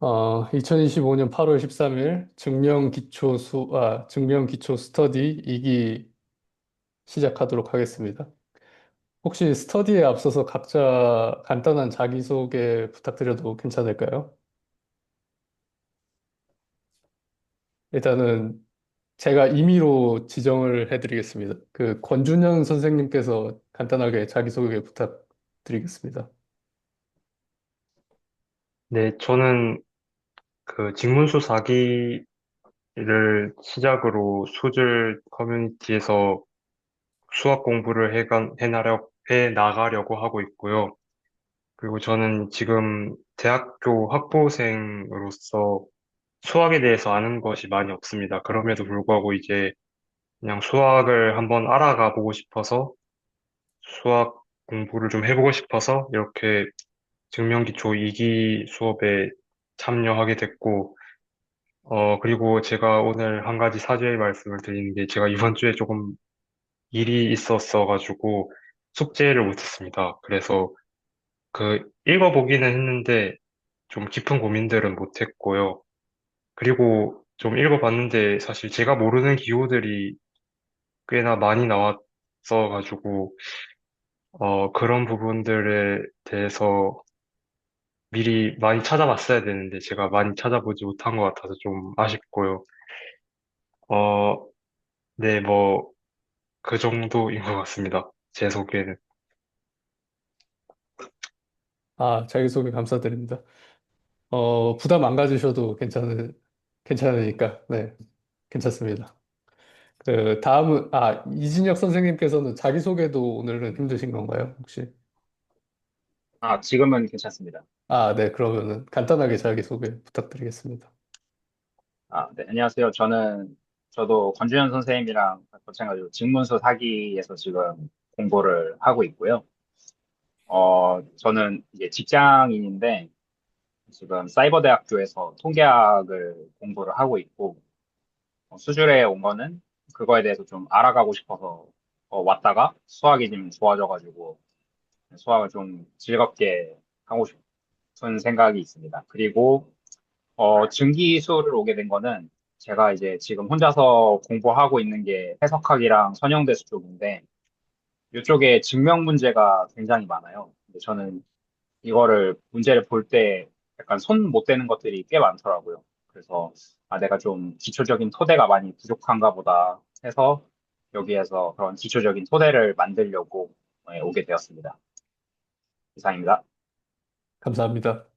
2025년 8월 13일 증명 기초 스터디 2기 시작하도록 하겠습니다. 혹시 스터디에 앞서서 각자 간단한 자기소개 부탁드려도 괜찮을까요? 일단은 제가 임의로 지정을 해드리겠습니다. 그 권준현 선생님께서 간단하게 자기소개 부탁드리겠습니다. 네, 저는 그 직문수 4기를 시작으로 수질 커뮤니티에서 수학 공부를 해 나가려고 하고 있고요. 그리고 저는 지금 대학교 학부생으로서 수학에 대해서 아는 것이 많이 없습니다. 그럼에도 불구하고 이제 그냥 수학을 한번 알아가 보고 싶어서 수학 공부를 좀 해보고 싶어서 이렇게 증명기초 2기 수업에 참여하게 됐고, 그리고 제가 오늘 한 가지 사죄의 말씀을 드리는 게 제가 이번 주에 조금 일이 있었어가지고 숙제를 못했습니다. 그래서 읽어보기는 했는데 좀 깊은 고민들은 못했고요. 그리고 좀 읽어봤는데 사실 제가 모르는 기호들이 꽤나 많이 나왔어가지고, 그런 부분들에 대해서 미리 많이 찾아봤어야 되는데 제가 많이 찾아보지 못한 것 같아서 좀 아쉽고요. 어, 네, 뭐, 그 정도인 것 같습니다. 제 소개는. 자기소개 감사드립니다. 부담 안 가지셔도 괜찮으니까, 네, 괜찮습니다. 이진혁 선생님께서는 자기소개도 오늘은 힘드신 건가요, 혹시? 지금은 괜찮습니다. 네, 그러면은 간단하게 자기소개 부탁드리겠습니다. 네, 안녕하세요. 저도 권준현 선생님이랑 마찬가지로 직문서 사기에서 지금 공부를 하고 있고요. 저는 이제 직장인인데 지금 사이버대학교에서 통계학을 공부를 하고 있고, 수준에 온 거는 그거에 대해서 좀 알아가고 싶어서 왔다가 수학이 좀 좋아져가지고 수학을 좀 즐겁게 하고 싶은 생각이 있습니다. 그리고 증기수를 오게 된 거는 제가 이제 지금 혼자서 공부하고 있는 게 해석학이랑 선형대수 쪽인데 이쪽에 증명 문제가 굉장히 많아요. 근데 저는 이거를 문제를 볼 때 약간 손 못 대는 것들이 꽤 많더라고요. 그래서 내가 좀 기초적인 토대가 많이 부족한가 보다 해서 여기에서 그런 기초적인 토대를 만들려고 오게 되었습니다. 이상입니다. 감사합니다.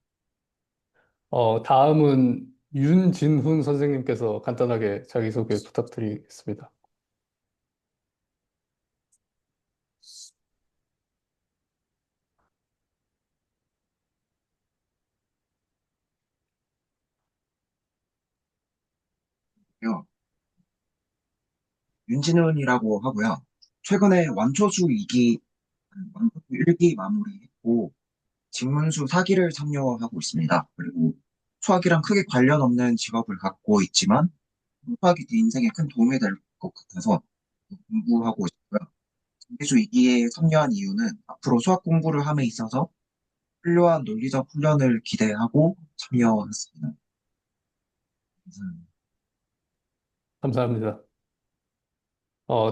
다음은 윤진훈 선생님께서 간단하게 자기소개 부탁드리겠습니다. 요, 윤진훈이라고 하고요. 최근에 완초수 2기, 완초수 1기 마무리했고, 직문수 4기를 참여하고 있습니다. 그리고 수학이랑 크게 관련 없는 직업을 갖고 있지만, 수학이 내 인생에 큰 도움이 될 것 같아서 공부하고 있고요. 정기수 2기에 참여한 이유는 앞으로 수학 공부를 함에 있어서 훌륭한 논리적 훈련을 기대하고 참여했습니다. 감사합니다.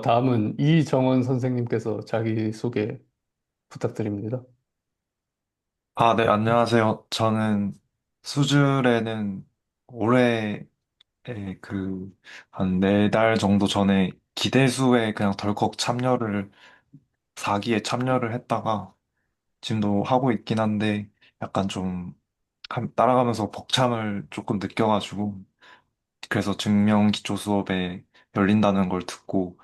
다음은 이정원 선생님께서 자기소개 부탁드립니다. 네, 안녕하세요. 저는 수술에는 올해 한 4달 정도 전에 기대수에 그냥 덜컥 4기에 참여를 했다가 지금도 하고 있긴 한데 약간 좀 따라가면서 벅참을 조금 느껴가지고 그래서 증명 기초 수업에 열린다는 걸 듣고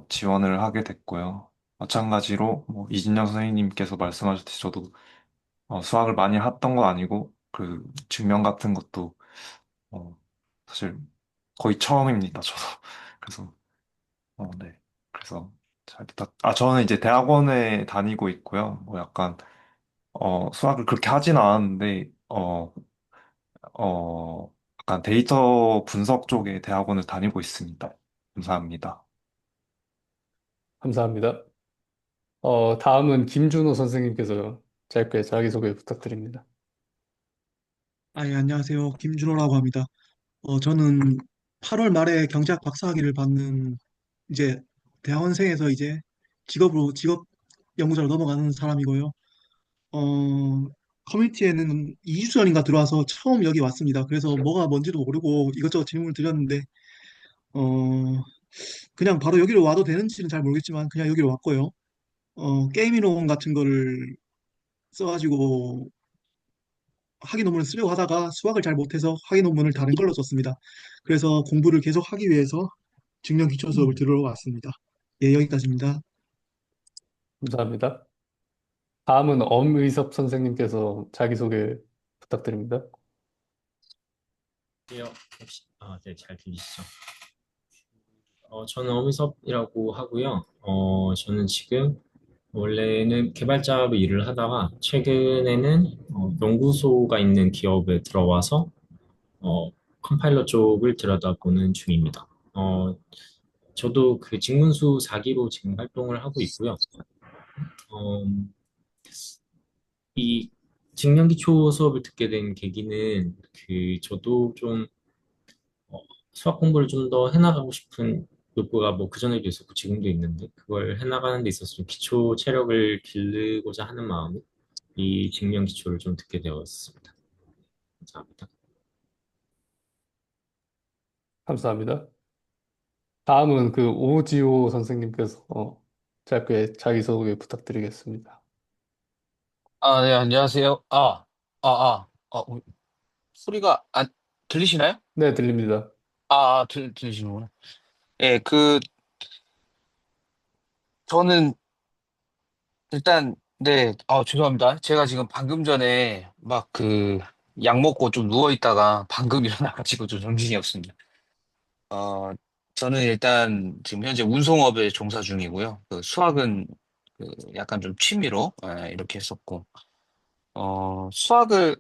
지원을 하게 됐고요. 마찬가지로 뭐 이진영 선생님께서 말씀하셨듯이 저도 수학을 많이 했던 건 아니고, 증명 같은 것도, 어, 사실 거의 처음입니다, 저도. 그래서, 네. 그래서, 저는 이제 대학원에 다니고 있고요. 뭐 약간, 수학을 그렇게 하진 않았는데, 약간 데이터 분석 쪽의 대학원을 다니고 있습니다. 감사합니다. 감사합니다. 다음은 김준호 선생님께서 짧게 자기소개 부탁드립니다. 아, 예, 안녕하세요. 김준호라고 합니다. 저는 8월 말에 경제학 박사학위를 받는 이제 대학원생에서 이제 직업 연구자로 넘어가는 사람이고요. 커뮤니티에는 2주 전인가 들어와서 처음 여기 왔습니다. 그래서 뭐가 뭔지도 모르고 이것저것 질문을 드렸는데, 어, 그냥 바로 여기로 와도 되는지는 잘 모르겠지만 그냥 여기로 왔고요. 게임 이론 같은 거를 써가지고 학위 논문을 쓰려고 하다가 수학을 잘 못해서 학위 논문을 다른 걸로 썼습니다. 그래서 공부를 계속 하기 위해서 증명 기초 수업을 들으러 왔습니다. 예, 여기까지입니다. 감사합니다. 다음은 엄의섭 선생님께서 자기소개 부탁드립니다. 안녕하세요. 혹시, 네, 잘 들리시죠? 저는 어미섭이라고 하고요. 저는 지금 원래는 개발자로 일을 하다가 최근에는 연구소가 있는 기업에 들어와서 컴파일러 쪽을 들여다보는 중입니다. 저도 그 직문수 4기로 지금 활동을 하고 있고요. 어, 이 직명기초 수업을 듣게 된 계기는 저도 좀 수학 공부를 좀 더 해나가고 싶은 욕구가 뭐 그전에도 있었고 지금도 있는데 그걸 해나가는 데 있어서 좀 기초 체력을 기르고자 하는 마음에 이 직명 기초를 좀 듣게 되었습니다. 감사합니다. 감사합니다. 다음은 그 오지호 선생님께서 짧게 자기소개 부탁드리겠습니다. 네, 안녕하세요. 소리가 안 들리시나요? 네, 들립니다. 들리시는구나. 예, 저는 일단, 네, 죄송합니다. 제가 지금 방금 전에 막 약 먹고 좀 누워 있다가 방금 일어나가지고 좀 정신이 없습니다. 어, 저는 일단 지금 현재 운송업에 종사 중이고요. 수학은 약간 좀 취미로 이렇게 했었고, 수학을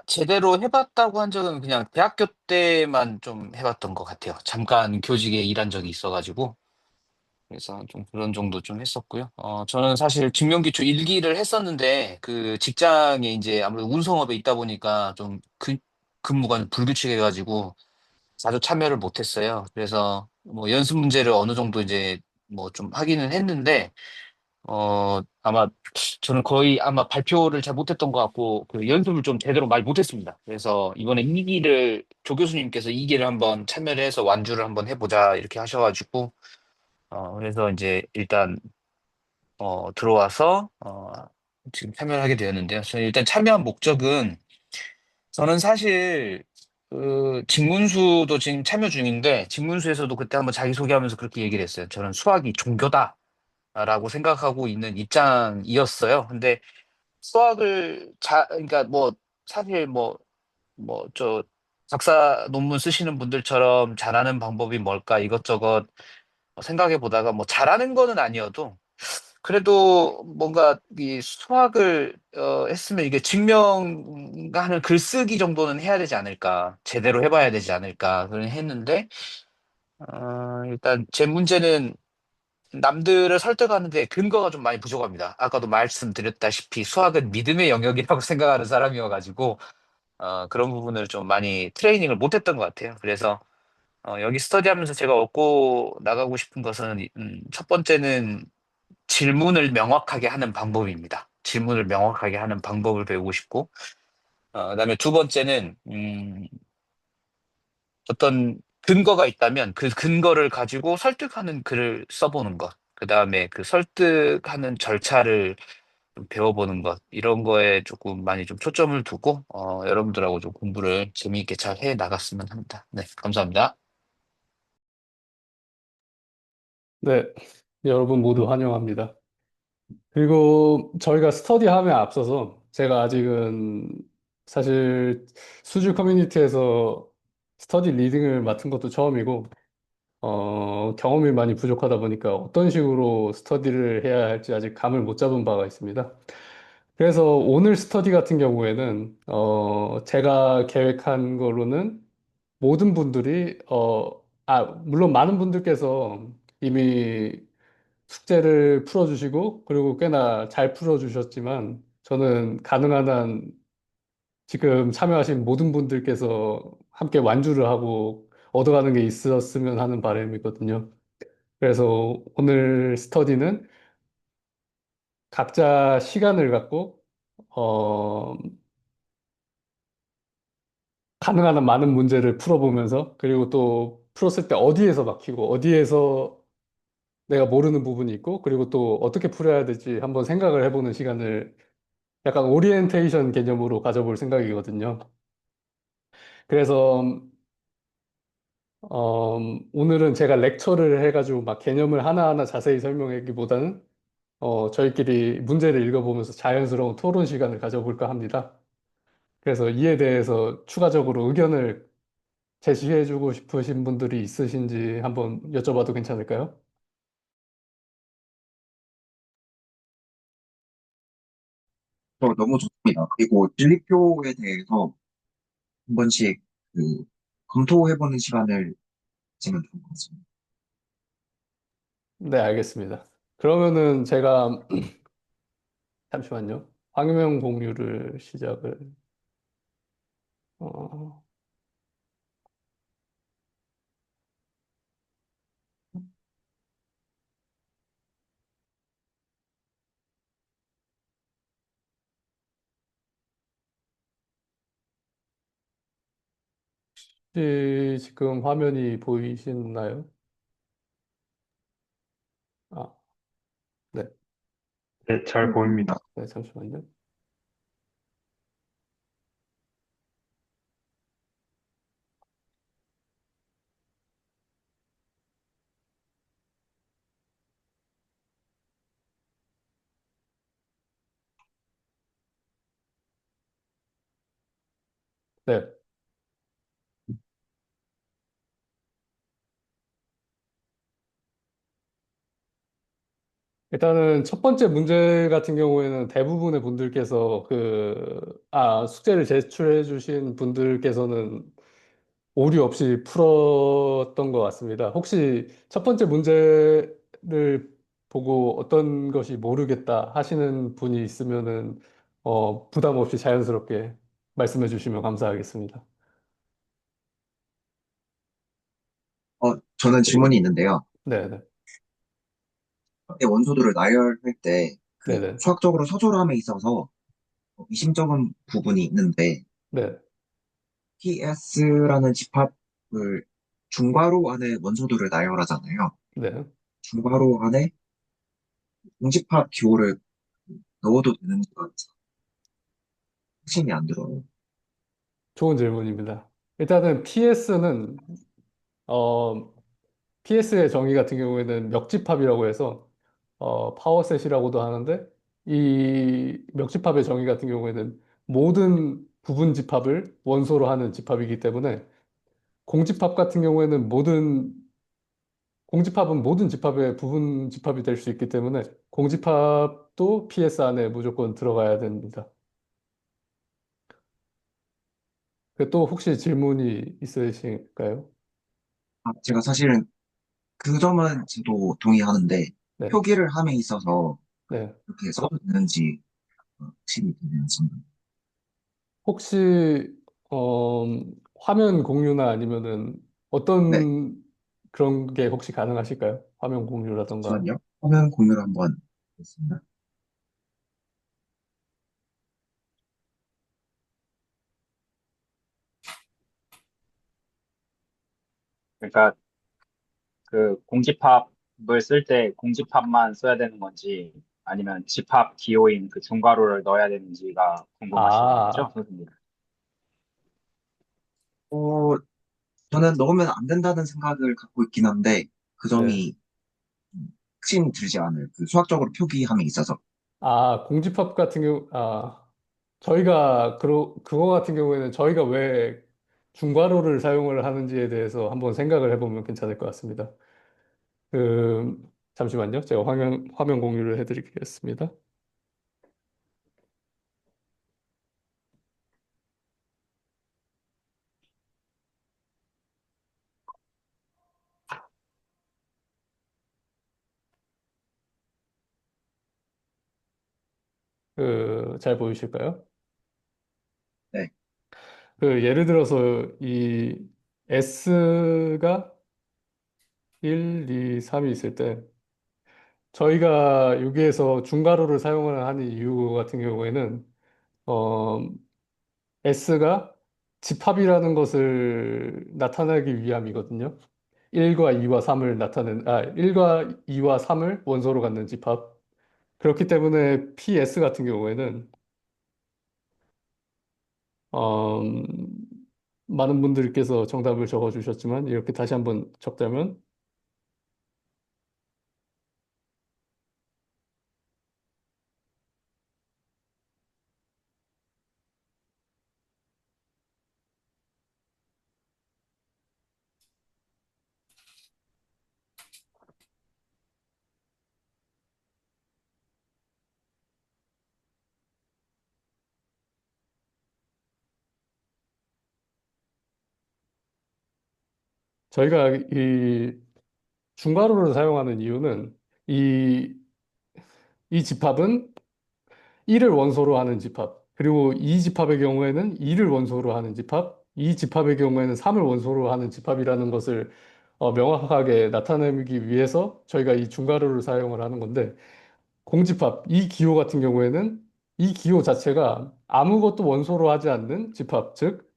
제대로 해봤다고 한 적은 그냥 대학교 때만 좀 해봤던 것 같아요. 잠깐 교직에 일한 적이 있어가지고. 그래서 좀 그런 정도 좀 했었고요. 저는 사실 증명기초 일기를 했었는데, 그 직장에 이제 아무래도 운송업에 있다 보니까 좀 근무가 좀 불규칙해가지고 자주 참여를 못했어요. 그래서 뭐 연습 문제를 어느 정도 이제 뭐 좀 하기는 했는데, 아마 저는 거의 아마 발표를 잘 못했던 것 같고, 그 연습을 좀 제대로 많이 못했습니다. 그래서 이번에 조 교수님께서 2기를 한번 참여를 해서 완주를 한번 해보자 이렇게 하셔가지고, 그래서 이제 일단, 들어와서, 지금 참여를 하게 되었는데요. 저는 일단 참여한 목적은, 저는 사실, 직문수도 지금 참여 중인데, 직문수에서도 그때 한번 자기소개하면서 그렇게 얘기를 했어요. 저는 수학이 종교다. 라고 생각하고 있는 입장이었어요. 근데 그러니까 뭐, 사실 작사 논문 쓰시는 분들처럼 잘하는 방법이 뭘까 이것저것 생각해 보다가 뭐 잘하는 거는 아니어도 그래도 뭔가 이 수학을 했으면 이게 증명하는 글쓰기 정도는 해야 되지 않을까. 제대로 해봐야 되지 않을까. 그런 했는데, 일단 제 문제는 남들을 설득하는데 근거가 좀 많이 부족합니다. 아까도 말씀드렸다시피 수학은 믿음의 영역이라고 생각하는 사람이어가지고 그런 부분을 좀 많이 트레이닝을 못했던 것 같아요. 그래서 여기 스터디하면서 제가 얻고 나가고 싶은 것은 첫 번째는 질문을 명확하게 하는 방법입니다. 질문을 명확하게 하는 방법을 배우고 싶고 그다음에 두 번째는 어떤 근거가 있다면 그 근거를 가지고 설득하는 글을 써보는 것. 그다음에 그 설득하는 절차를 좀 배워보는 것. 이런 거에 조금 많이 좀 초점을 두고, 여러분들하고 좀 공부를 재미있게 잘 해 나갔으면 합니다. 네, 감사합니다. 네, 여러분 모두 환영합니다. 그리고 저희가 스터디함에 앞서서 제가 아직은 사실 수주 커뮤니티에서 스터디 리딩을 맡은 것도 처음이고, 경험이 많이 부족하다 보니까 어떤 식으로 스터디를 해야 할지 아직 감을 못 잡은 바가 있습니다. 그래서 오늘 스터디 같은 경우에는, 제가 계획한 거로는 모든 분들이, 물론 많은 분들께서 이미 숙제를 풀어주시고, 그리고 꽤나 잘 풀어주셨지만, 저는 가능한 한 지금 참여하신 모든 분들께서 함께 완주를 하고 얻어가는 게 있었으면 하는 바람이거든요. 그래서 오늘 스터디는 각자 시간을 갖고 어, 가능한 한 많은 문제를 풀어보면서 그리고 또 풀었을 때 어디에서 막히고 어디에서 내가 모르는 부분이 있고 그리고 또 어떻게 풀어야 될지 한번 생각을 해보는 시간을 약간 오리엔테이션 개념으로 가져볼 생각이거든요. 그래서 오늘은 제가 렉처를 해가지고 막 개념을 하나하나 자세히 설명하기보다는 저희끼리 문제를 읽어보면서 자연스러운 토론 시간을 가져볼까 합니다. 그래서 이에 대해서 추가적으로 의견을 제시해주고 싶으신 분들이 있으신지 한번 여쭤봐도 괜찮을까요? 너무 좋습니다. 그리고 진리표에 대해서 한 번씩 그 검토해보는 시간을 가지면 좋을 것 같습니다. 네, 알겠습니다. 그러면은 제가 잠시만요. 화면 공유를 시작을 어, 혹시 지금 화면이 보이시나요? 아, 네, 네, 잘 보입니다. 네, 잠시만요. 네, 일단은 첫 번째 문제 같은 경우에는 대부분의 분들께서 숙제를 제출해 주신 분들께서는 오류 없이 풀었던 것 같습니다. 혹시 첫 번째 문제를 보고 어떤 것이 모르겠다 하시는 분이 있으면은, 부담 없이 자연스럽게 말씀해 주시면 감사하겠습니다. 저는 질문이 있는데요. 네네. 원소들을 나열할 때 그 네네. 수학적으로 서술함에 있어서 미심쩍은 부분이 있는데 네. TS라는 집합을 중괄호 안에 원소들을 나열하잖아요. 네. 중괄호 안에 공집합 기호를 넣어도 되는지가 확신이 안 들어요. 좋은 질문입니다. 일단은 PS의 정의 같은 경우에는 멱집합이라고 해서 파워셋이라고도 하는데 이 멱집합의 정의 같은 경우에는 모든 부분 집합을 원소로 하는 집합이기 때문에 공집합 같은 경우에는 공집합은 모든 집합의 부분 집합이 될 수 있기 때문에 공집합도 PS 안에 무조건 들어가야 됩니다. 또 혹시 질문이 있으실까요? 제가 사실은 그 점은 저도 동의하는데 네, 표기를 함에 있어서 네. 이렇게 써도 되는지 확신이 되는습니다. 혹시 어, 화면 공유나 아니면은 네, 어떤 그런 게 혹시 가능하실까요? 화면 공유라던가. 잠시만요. 화면 공유를 한번 하겠습니다. 그러니까 그 공집합을 쓸 때 공집합만 써야 되는 건지 아니면 집합 기호인 그 중괄호를 넣어야 되는지가 궁금하신 거죠, 아, 선생님? 어, 저는 넣으면 안 된다는 생각을 갖고 있긴 한데 그 네. 점이 확신이 들지 않아요. 그 수학적으로 표기함에 있어서. 공집합 같은 저희가 그거 같은 경우에는 저희가 왜 중괄호를 사용을 하는지에 대해서 한번 생각을 해보면 괜찮을 것 같습니다. 그, 잠시만요. 제가 화면 공유를 해드리겠습니다. 잘 보이실까요? 네. 그 예를 들어서 이 S가 1, 2, 3이 있을 때 저희가 여기에서 중괄호를 사용을 하는 이유 같은 경우에는 어, S가 집합이라는 것을 나타내기 위함이거든요. 1과 2와 3을 1과 2와 3을 원소로 갖는 집합. 그렇기 때문에 PS 같은 경우에는 어, 많은 분들께서 정답을 적어주셨지만 이렇게 다시 한번 적자면 저희가 이 중괄호를 사용하는 이유는 이, 이 집합은 1을 원소로 하는 집합, 그리고 이 집합의 경우에는 2를 원소로 하는 집합, 이 집합의 경우에는 3을 원소로 하는 집합이라는 것을 명확하게 나타내기 위해서 저희가 이 중괄호를 사용을 하는 건데, 공집합, 이 기호 같은 경우에는 이 기호 자체가 아무것도 원소로 하지 않는 집합, 즉,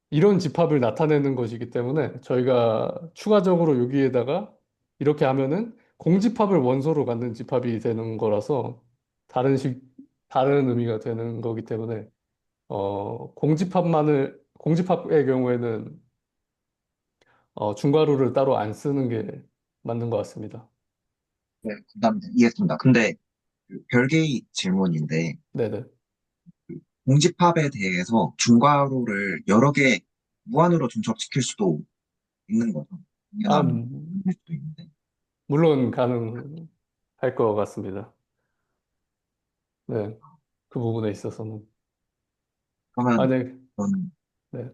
이런 집합을 나타내는 것이기 때문에 저희가 추가적으로 여기에다가 이렇게 하면은 공집합을 원소로 갖는 집합이 되는 거라서 다른 다른 의미가 되는 거기 때문에 공집합의 경우에는 중괄호를 따로 안 쓰는 게 맞는 것 같습니다. 네, 감사합니다. 이해했습니다. 근데 그 별개의 질문인데 네네. 공집합에 대해서 중괄호를 여러 개 무한으로 중첩시킬 수도 있는 거죠. 아, 당연한 일 수도 있는데. 물론 가능할 것 같습니다. 네. 그 부분에 있어서는. 아, 그러면 네. 저는, 네.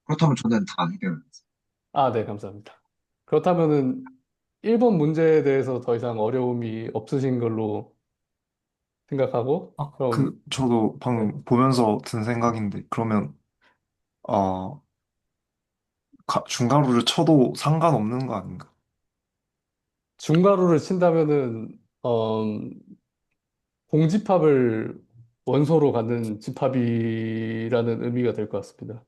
그렇다면 저는 다 해결했어요. 아, 네, 감사합니다. 그렇다면은 1번 문제에 대해서 더 이상 어려움이 없으신 걸로 생각하고, 그럼, 저도 네. 방금 보면서 든 생각인데, 그러면, 어, 중괄호를 쳐도 상관없는 거 아닌가? 중괄호를 친다면은, 공집합을 원소로 갖는 집합이라는 의미가 될 것 같습니다.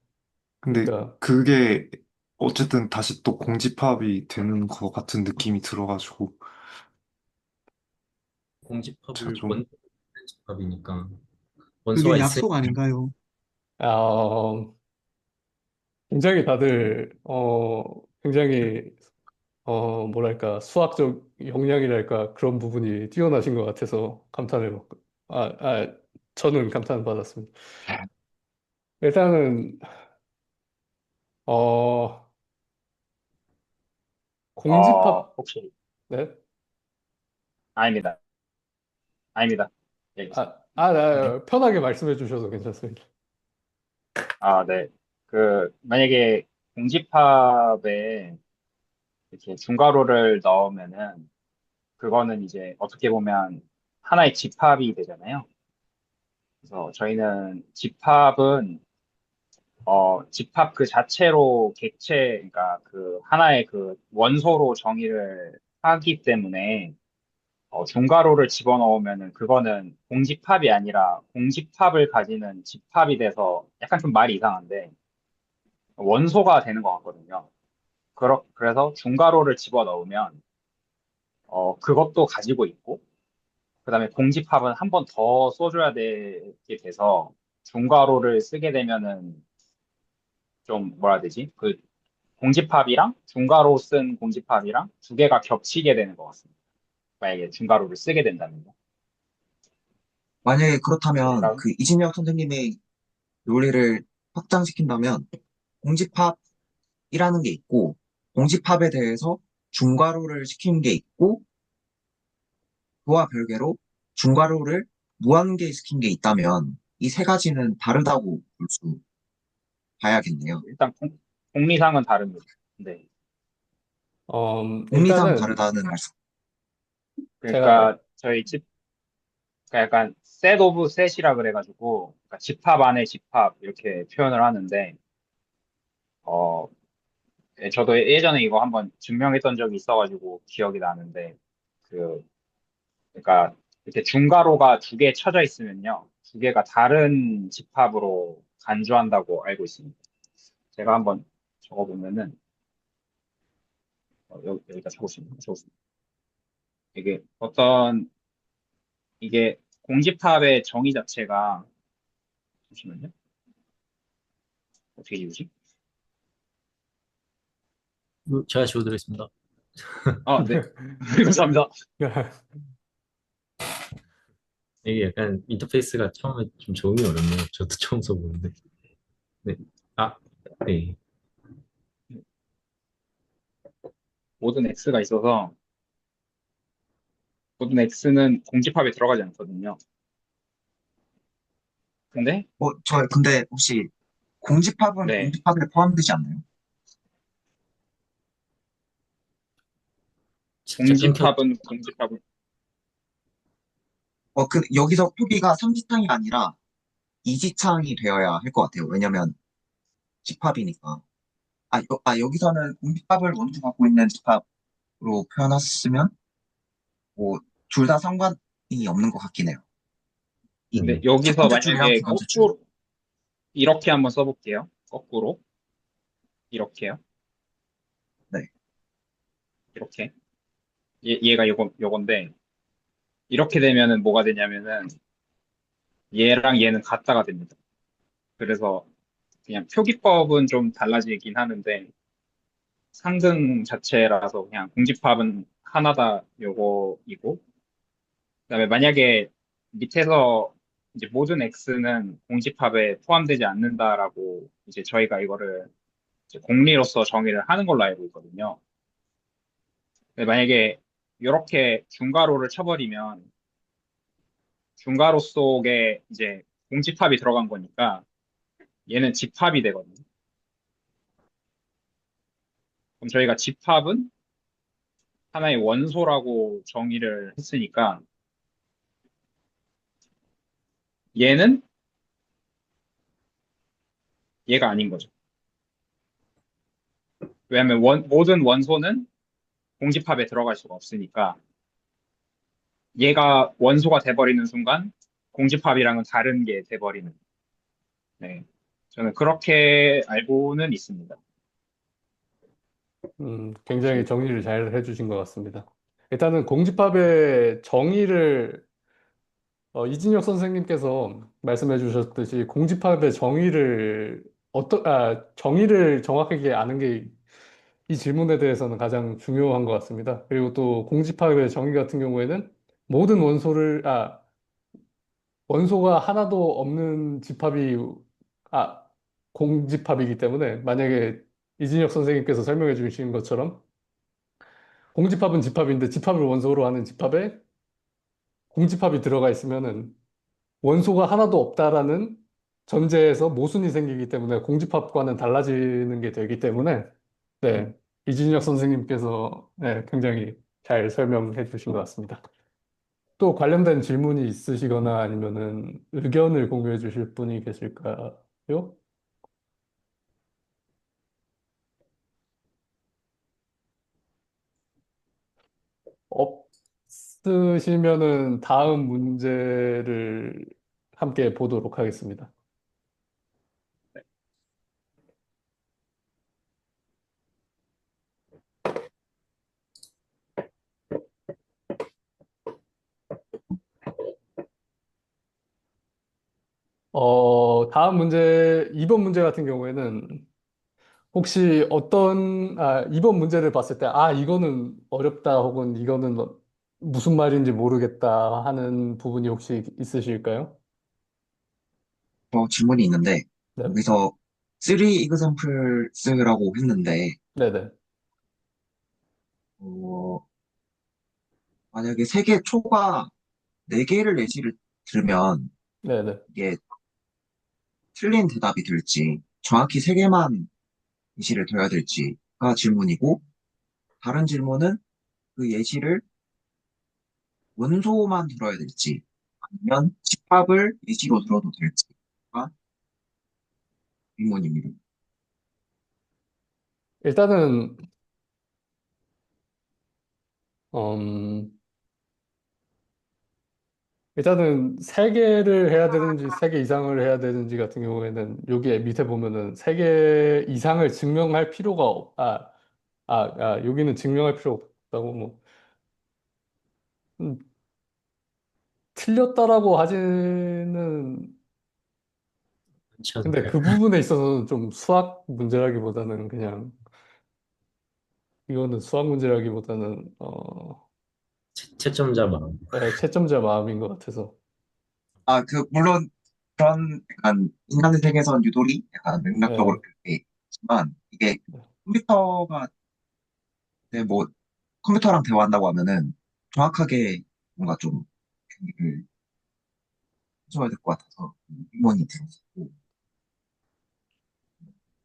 근데 그러니까, 그게 어쨌든 다시 또 공집합이 되는 것 같은 느낌이 들어가지고, 제가 공집합을 좀, 원소로 하는 집합이니까 원소가 그게 있어야 약속 아닌가요? 어, 굉장히 다들, 굉장히, 뭐랄까, 수학적 역량이랄까, 그런 부분이 뛰어나신 것 같아서 아, 아, 저는 감탄을 받았습니다. 일단은, 어, 공집합, 혹시, 네? 아닙니다. 아닙니다. 알겠습니다. 편하게 말씀해 주셔서 괜찮습니다. 아, 네. 만약에 공집합에 이렇게 중괄호를 넣으면은, 그거는 이제 어떻게 보면 하나의 집합이 되잖아요. 그래서 저희는 집합 그 자체로 그러니까 그 하나의 그 원소로 정의를 하기 때문에, 중괄호를 집어넣으면은 그거는 공집합이 아니라 공집합을 가지는 집합이 돼서 약간 좀 말이 이상한데, 원소가 되는 것 같거든요. 그래서 중괄호를 집어넣으면, 그것도 가지고 있고, 그다음에 공집합은 한 번 더 써줘야 되게 돼서, 중괄호를 쓰게 되면은 좀 뭐라 해야 되지? 그 공집합이랑 중괄호 쓴 공집합이랑 두 개가 겹치게 되는 것 같습니다. 만약에 중괄호를 쓰게 된다면요. 만약에 그렇다면 그럼 그 이진혁 선생님의 논리를 확장시킨다면 공집합이라는 게 있고 공집합에 대해서 중괄호를 시킨 게 있고 그와 별개로 중괄호를 무한계시킨 게 있다면 이 세 가지는 다르다고 볼 수 봐야겠네요. 일단 공리상은 다릅니다. 네. 논리상 일단은 다르다는 말씀. 제가, 그러니까 그러니까 약간 set of set이라 그래가지고 그러니까 집합 안에 집합 이렇게 표현을 하는데 어 예, 저도 예전에 이거 한번 증명했던 적이 있어가지고 기억이 나는데 그 그러니까 이렇게 중괄호가 두 개 쳐져 있으면요 두 개가 다른 집합으로 간주한다고 알고 있습니다. 제가 한번 적어보면은 여기다 적었습니다. 이게 이게 공집합의 정의 자체가 잠시만요. 어떻게 지우지? 제가 지워드리겠습니다. 아, 네. 감사합니다. 이게 약간 인터페이스가 처음에 좀 적응이 어렵네요. 저도 처음 써보는데. 네. 아, 네. 모든 x가 있어서 모든 x는 공집합에 들어가지 않거든요. 근데 근데 혹시 공집합은 네, 공집합에 포함되지 않나요? 진짜 끊겨. 공집합은 여기서 표기가 삼지창이 아니라 이지창이 되어야 할 것 같아요. 왜냐면 집합이니까. 여기서는 공집합을 원주 갖고 있는 집합으로 표현했으면, 뭐, 둘 다 상관이 없는 것 같긴 해요. 근데 첫 여기서 번째 줄이랑 만약에 두 번째 줄. 거꾸로 이렇게 한번 써볼게요. 거꾸로 이렇게요. 네. 이렇게 얘가 요건데 이렇게 되면은 뭐가 되냐면은 얘랑 얘는 같다가 됩니다. 그래서 그냥 표기법은 좀 달라지긴 하는데 상등 자체라서 그냥 공집합은 하나다 요거이고 그다음에 만약에 밑에서 이제 모든 x는 공집합에 포함되지 않는다라고 이제 저희가 이거를 이제 공리로서 정의를 하는 걸로 알고 있거든요. 근데 만약에 이렇게 중괄호를 쳐버리면 중괄호 속에 이제 공집합이 들어간 거니까 얘는 집합이 되거든요. 그럼 저희가 집합은 하나의 원소라고 정의를 했으니까 얘는 얘가 아닌 거죠. 왜냐하면 모든 원소는 공집합에 들어갈 수가 없으니까 얘가 원소가 돼버리는 순간 공집합이랑은 다른 게 돼버리는. 네. 저는 그렇게 알고는 있습니다. 굉장히 정리를 잘 해주신 것 같습니다. 일단은 공집합의 정의를 이진혁 선생님께서 말씀해 주셨듯이 공집합의 정의를 정확하게 아는 게 이 질문에 대해서는 가장 중요한 것 같습니다. 그리고 또 공집합의 정의 같은 경우에는 모든 원소가 하나도 없는 아, 공집합이기 때문에 만약에 이진혁 선생님께서 설명해 주신 것처럼 공집합은 집합인데 집합을 원소로 하는 집합에 공집합이 들어가 있으면은 원소가 하나도 없다라는 전제에서 모순이 생기기 때문에 공집합과는 달라지는 게 되기 때문에 네, 이진혁 선생님께서 네, 굉장히 잘 설명해 주신 것 같습니다. 또 관련된 질문이 있으시거나 아니면은 의견을 공유해 주실 분이 계실까요? 없으시면은 다음 문제를 함께 보도록 하겠습니다. 다음 문제, 2번 문제 같은 경우에는 혹시 2번 문제를 봤을 때, 이거는 어렵다 혹은 이거는 무슨 말인지 모르겠다 하는 부분이 혹시 있으실까요? 질문이 있는데, 네. 여기서 3 examples라고 했는데, 네네. 어, 만약에 세 개 초가 네 개를 예시를 들면, 네네. 이게 틀린 대답이 될지, 정확히 세 개만 예시를 들어야 될지가 질문이고, 다른 질문은 그 예시를 원소만 들어야 될지, 아니면 집합을 예시로 들어도 될지가 의문입니다. 일단은 음, 일단은 세 개를 해야 되는지 세 개 이상을 해야 되는지 같은 경우에는 여기에 밑에 보면은 세 개 이상을 증명할 필요가 여기는 증명할 필요 없다고 뭐 음, 틀렸다라고 하지는 그렇지 근데 않을까요? 그 부분에 있어서는 좀 수학 문제라기보다는 그냥 이거는 수학 문제라기보다는 채점자 마음. 채점자 마음인 것 같아서 물론 그런 약간 인간 세계에선 유도리 약간 맥락적으로 예, 그렇게 있지만 이게 컴퓨터가 뭐 컴퓨터랑 대화한다고 하면은 정확하게 뭔가 좀 얘기를 해줘야 될 것 같아서 의문이 들었고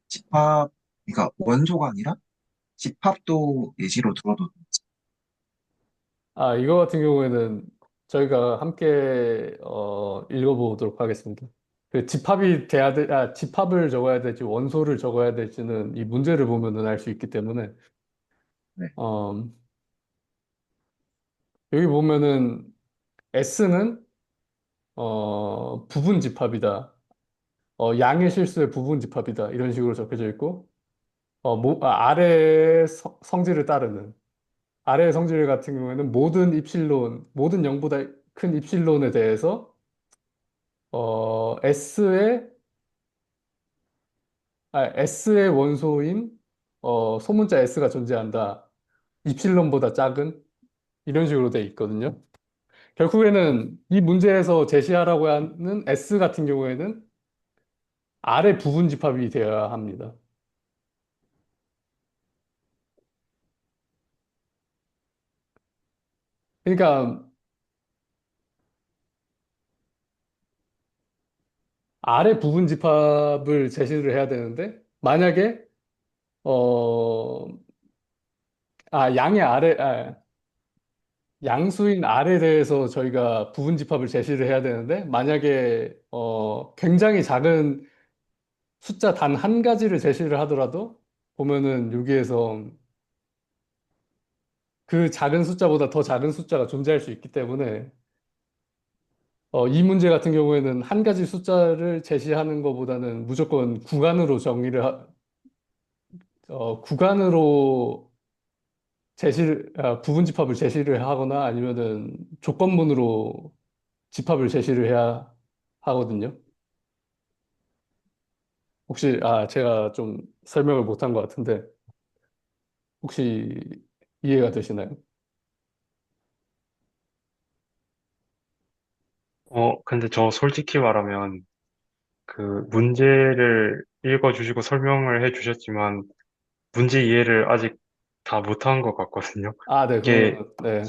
집합 그러니까 원소가 아니라 집합도 예시로 들어도 이거 같은 경우에는 저희가 함께 읽어보도록 하겠습니다. 그 집합을 적어야 될지 원소를 적어야 될지는 이 문제를 보면은 알 수 있기 때문에 네. 어, 여기 보면은 S는 부분 집합이다. 양의 실수의 부분 집합이다. 이런 식으로 적혀져 있고 아래의 성질을 따르는 아래의 성질 같은 경우에는 모든 0보다 큰 입실론에 대해서 S의 S의 원소인 소문자 S가 존재한다. 입실론보다 작은 이런 식으로 돼 있거든요. 결국에는 이 문제에서 제시하라고 하는 S 같은 경우에는 아래 부분 집합이 되어야 합니다. 그러니까 아래 부분 집합을 제시를 해야 되는데 만약에 어, 양의 양수인 R에 대해서 저희가 부분 집합을 제시를 해야 되는데 만약에 굉장히 작은 숫자 단 한 가지를 제시를 하더라도 보면은 여기에서 그 작은 숫자보다 더 작은 숫자가 존재할 수 있기 때문에 이 문제 같은 경우에는 한 가지 숫자를 제시하는 것보다는 무조건 구간으로 부분 집합을 제시를 하거나 아니면은 조건문으로 집합을 제시를 해야 하거든요. 혹시, 제가 좀 설명을 못한 것 같은데, 혹시 이해가 되시나요? 근데 저 솔직히 말하면 그 문제를 읽어주시고 설명을 해주셨지만 문제 이해를 아직 다 못한 것 같거든요. 네, 이게 그러면, 네.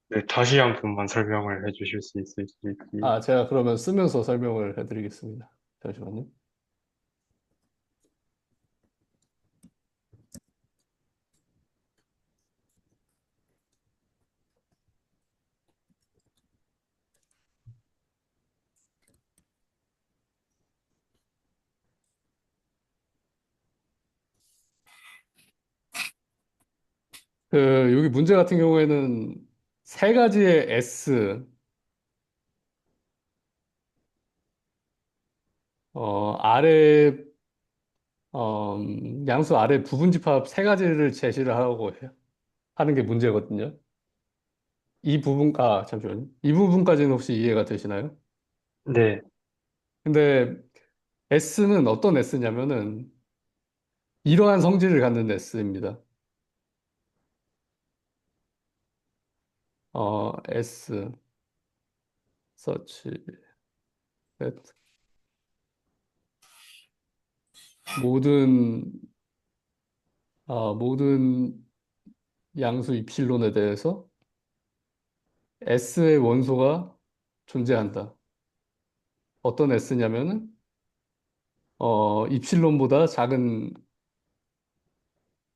네, 다시 한 번만 설명을 해주실 수 있을지. 제가 그러면 쓰면서 설명을 해드리겠습니다. 잠시만요. 여기 문제 같은 경우에는 세 가지의 S, 아래, 양수 아래 부분 집합 세 가지를 제시를 하는 게 문제거든요. 잠시만요. 이 부분까지는 혹시 이해가 되시나요? 네, 근데 S는 어떤 S냐면은 이러한 성질을 갖는 S입니다. S, such that 모든, 모든 양수 입실론에 대해서 S의 원소가 존재한다. 어떤 S냐면은, 입실론보다 작은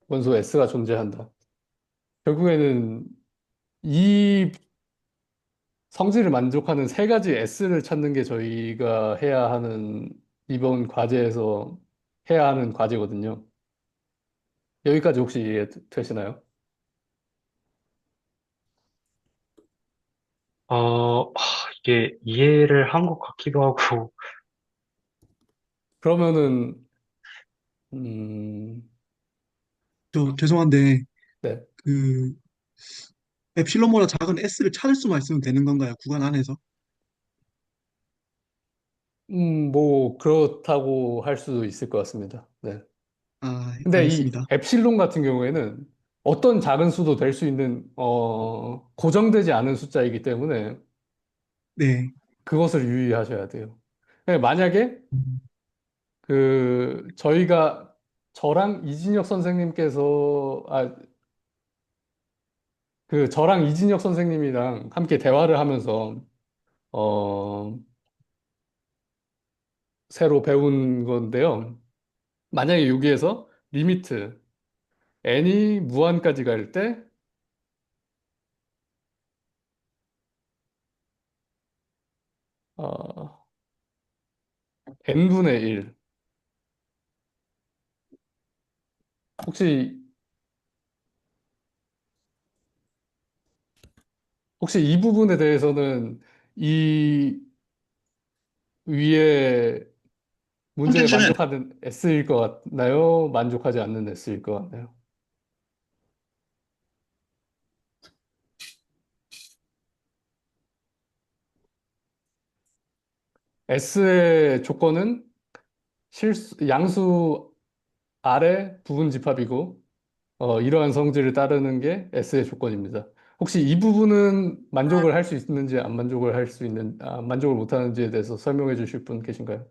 원소 S가 존재한다. 결국에는 이 성질을 만족하는 세 가지 S를 찾는 게 저희가 해야 하는, 이번 과제에서 해야 하는 과제거든요. 여기까지 혹시 이해되시나요? 이게 이해를 한 것 같기도 하고, 그러면은, 음, 저 죄송한데 네. 그 엡실론보다 작은 S를 찾을 수만 있으면 되는 건가요? 구간 안에서? 뭐, 그렇다고 할 수도 있을 것 같습니다. 네. 아, 근데 이 알겠습니다. 엡실론 같은 경우에는 어떤 작은 수도 될 수 있는, 고정되지 않은 숫자이기 때문에 네. 그것을 유의하셔야 돼요. 네, 만약에 음, 저희가 저랑 이진혁 선생님께서, 저랑 이진혁 선생님이랑 함께 대화를 하면서, 어, 새로 배운 건데요. 만약에 여기에서 리미트, n이 무한까지 갈 때, 어, n분의 1. 혹시, 혹시 이 부분에 대해서는 이 위에 문제에 만족하는 S일 것 같나요? 만족하지 않는 S일 것 같나요? S의 조건은 양수 아래 부분 집합이고, 이러한 성질을 따르는 게 S의 조건입니다. 혹시 이 부분은 만족을 할 수 있는지 안 만족을 할 수 있는, 만족을 못 하는지에 대해서 설명해 주실 분 계신가요?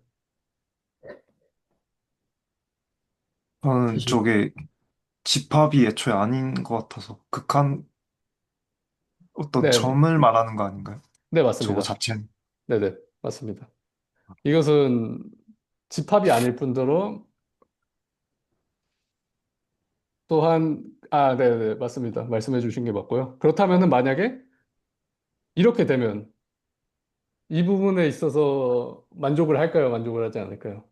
저는 사실 저게 집합이 애초에 아닌 것 같아서 극한 어떤 네, 점을 말하는 거 아닌가요? 네, 저거 맞습니다. 자체는. 네네, 맞습니다. 이것은 집합이 아닐 뿐더러 또한, 네네, 맞습니다. 말씀해 주신 게 맞고요. 그렇다면은 만약에 이렇게 되면 이 부분에 있어서 만족을 할까요? 만족을 하지 않을까요?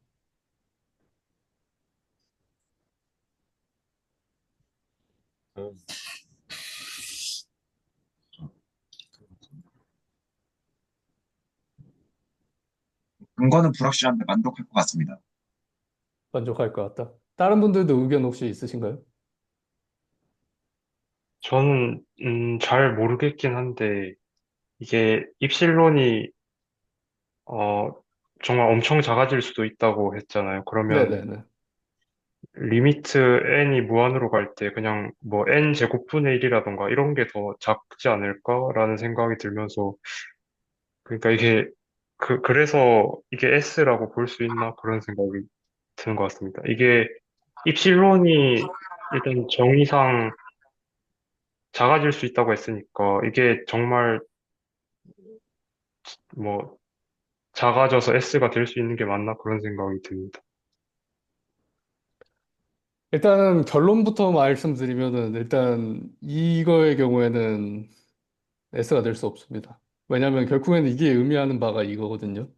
음, 근거는 불확실한데 만족할 것 같습니다. 만족할 것 같다. 다른 분들도 의견 혹시 있으신가요? 저는, 잘 모르겠긴 한데, 이게 입실론이, 어, 정말 엄청 작아질 수도 있다고 했잖아요. 그러면 네네네. 리미트 n이 무한으로 갈 때 그냥 뭐 n 제곱분의 1이라던가 이런 게 더 작지 않을까라는 생각이 들면서, 그러니까 이게, 그래서 이게 S라고 볼 수 있나 그런 생각이 드는 것 같습니다. 이게 입실론이 일단 정의상 작아질 수 있다고 했으니까 이게 정말 뭐 작아져서 S가 될 수 있는 게 맞나 그런 생각이 듭니다. 일단은 결론부터 말씀드리면은 일단 이거의 경우에는 S가 될 수 없습니다. 왜냐하면 결국에는 이게 의미하는 바가 이거거든요.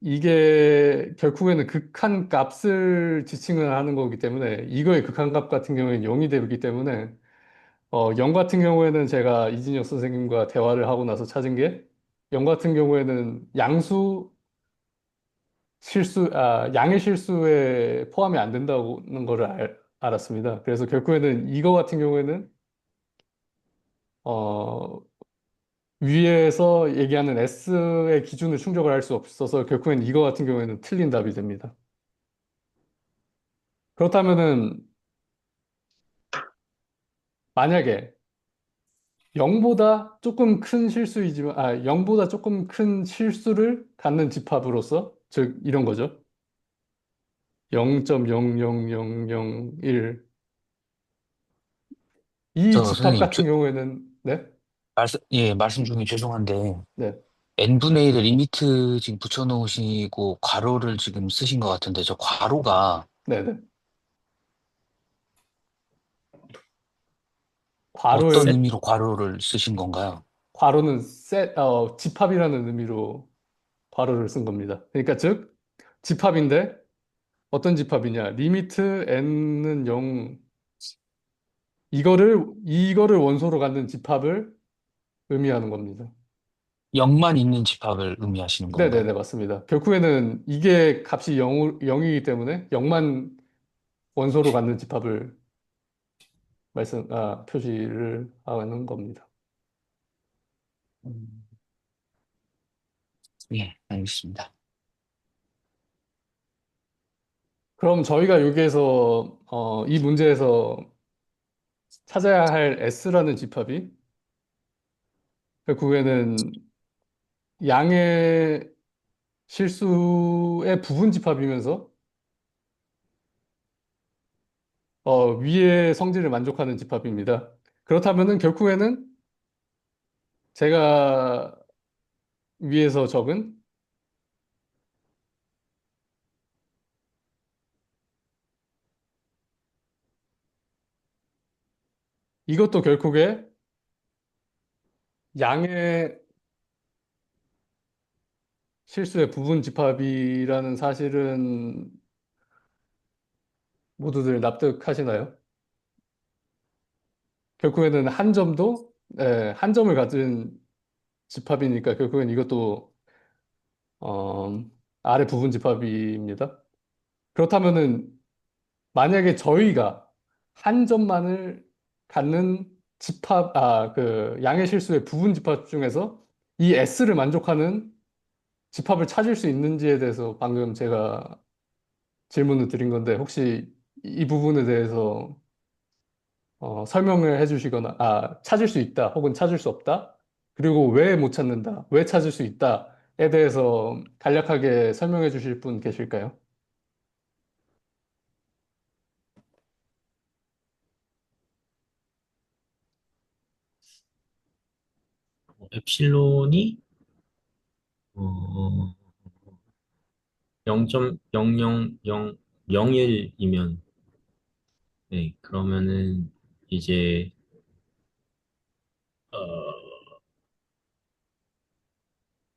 이게 결국에는 극한 값을 지칭을 하는 거기 때문에 이거의 극한 값 같은 경우에는 0이 되기 때문에 0 같은 경우에는 제가 이진혁 선생님과 대화를 하고 나서 찾은 게 0 같은 경우에는 양의 실수에 포함이 안 된다는 거를 알았습니다. 그래서 결국에는 이거 같은 경우에는 어, 위에서 얘기하는 S의 기준을 충족을 할 수 없어서 결국엔 이거 같은 경우에는 틀린 답이 됩니다. 그렇다면은 만약에 0보다 조금 큰 실수이지만, 0보다 조금 큰 실수를 갖는 집합으로서, 즉, 이런 거죠. 0.00001. 이 집합 선생님, 같은 경우에는, 네? 말씀 중에 죄송한데, 네. n분의 1을 리미트 지금 붙여놓으시고, 괄호를 지금 쓰신 것 같은데, 저 괄호가 네네. 어떤 괄호의, 의미로 괄호를 쓰신 건가요? 괄호는 집합이라는 의미로 괄호를 쓴 겁니다. 그러니까 즉, 집합인데 어떤 집합이냐? 리미트 n은 0, 이거를 원소로 갖는 집합을 의미하는 겁니다. 0만 있는 집합을 의미하시는 건가요? 네네네, 맞습니다. 결국에는 이게 값이 0이기 때문에 0만 원소로 갖는 집합을 표시를 하는 겁니다. 음, 예, 알겠습니다. 그럼 저희가 여기에서, 이 문제에서 찾아야 할 S라는 집합이 결국에는 양의 실수의 부분 집합이면서 위의 성질을 만족하는 집합입니다. 그렇다면은 결국에는 제가 위에서 적은 이것도 결국에 양의 실수의 부분 집합이라는 사실은 모두들 납득하시나요? 결국에는 한 점을 가진 집합이니까 결국엔 이것도 어, 아래 부분 집합입니다. 그렇다면은 만약에 저희가 한 점만을 갖는 그 양의 실수의 부분 집합 중에서 이 S를 만족하는 집합을 찾을 수 있는지에 대해서 방금 제가 질문을 드린 건데 혹시 이 부분에 대해서 설명을 해주시거나, 찾을 수 있다, 혹은 찾을 수 없다, 그리고 왜 못 찾는다, 왜 찾을 수 있다에 대해서 간략하게 설명해 주실 분 계실까요? 엡실론이 0.00001이면 네, 그러면은 이제 어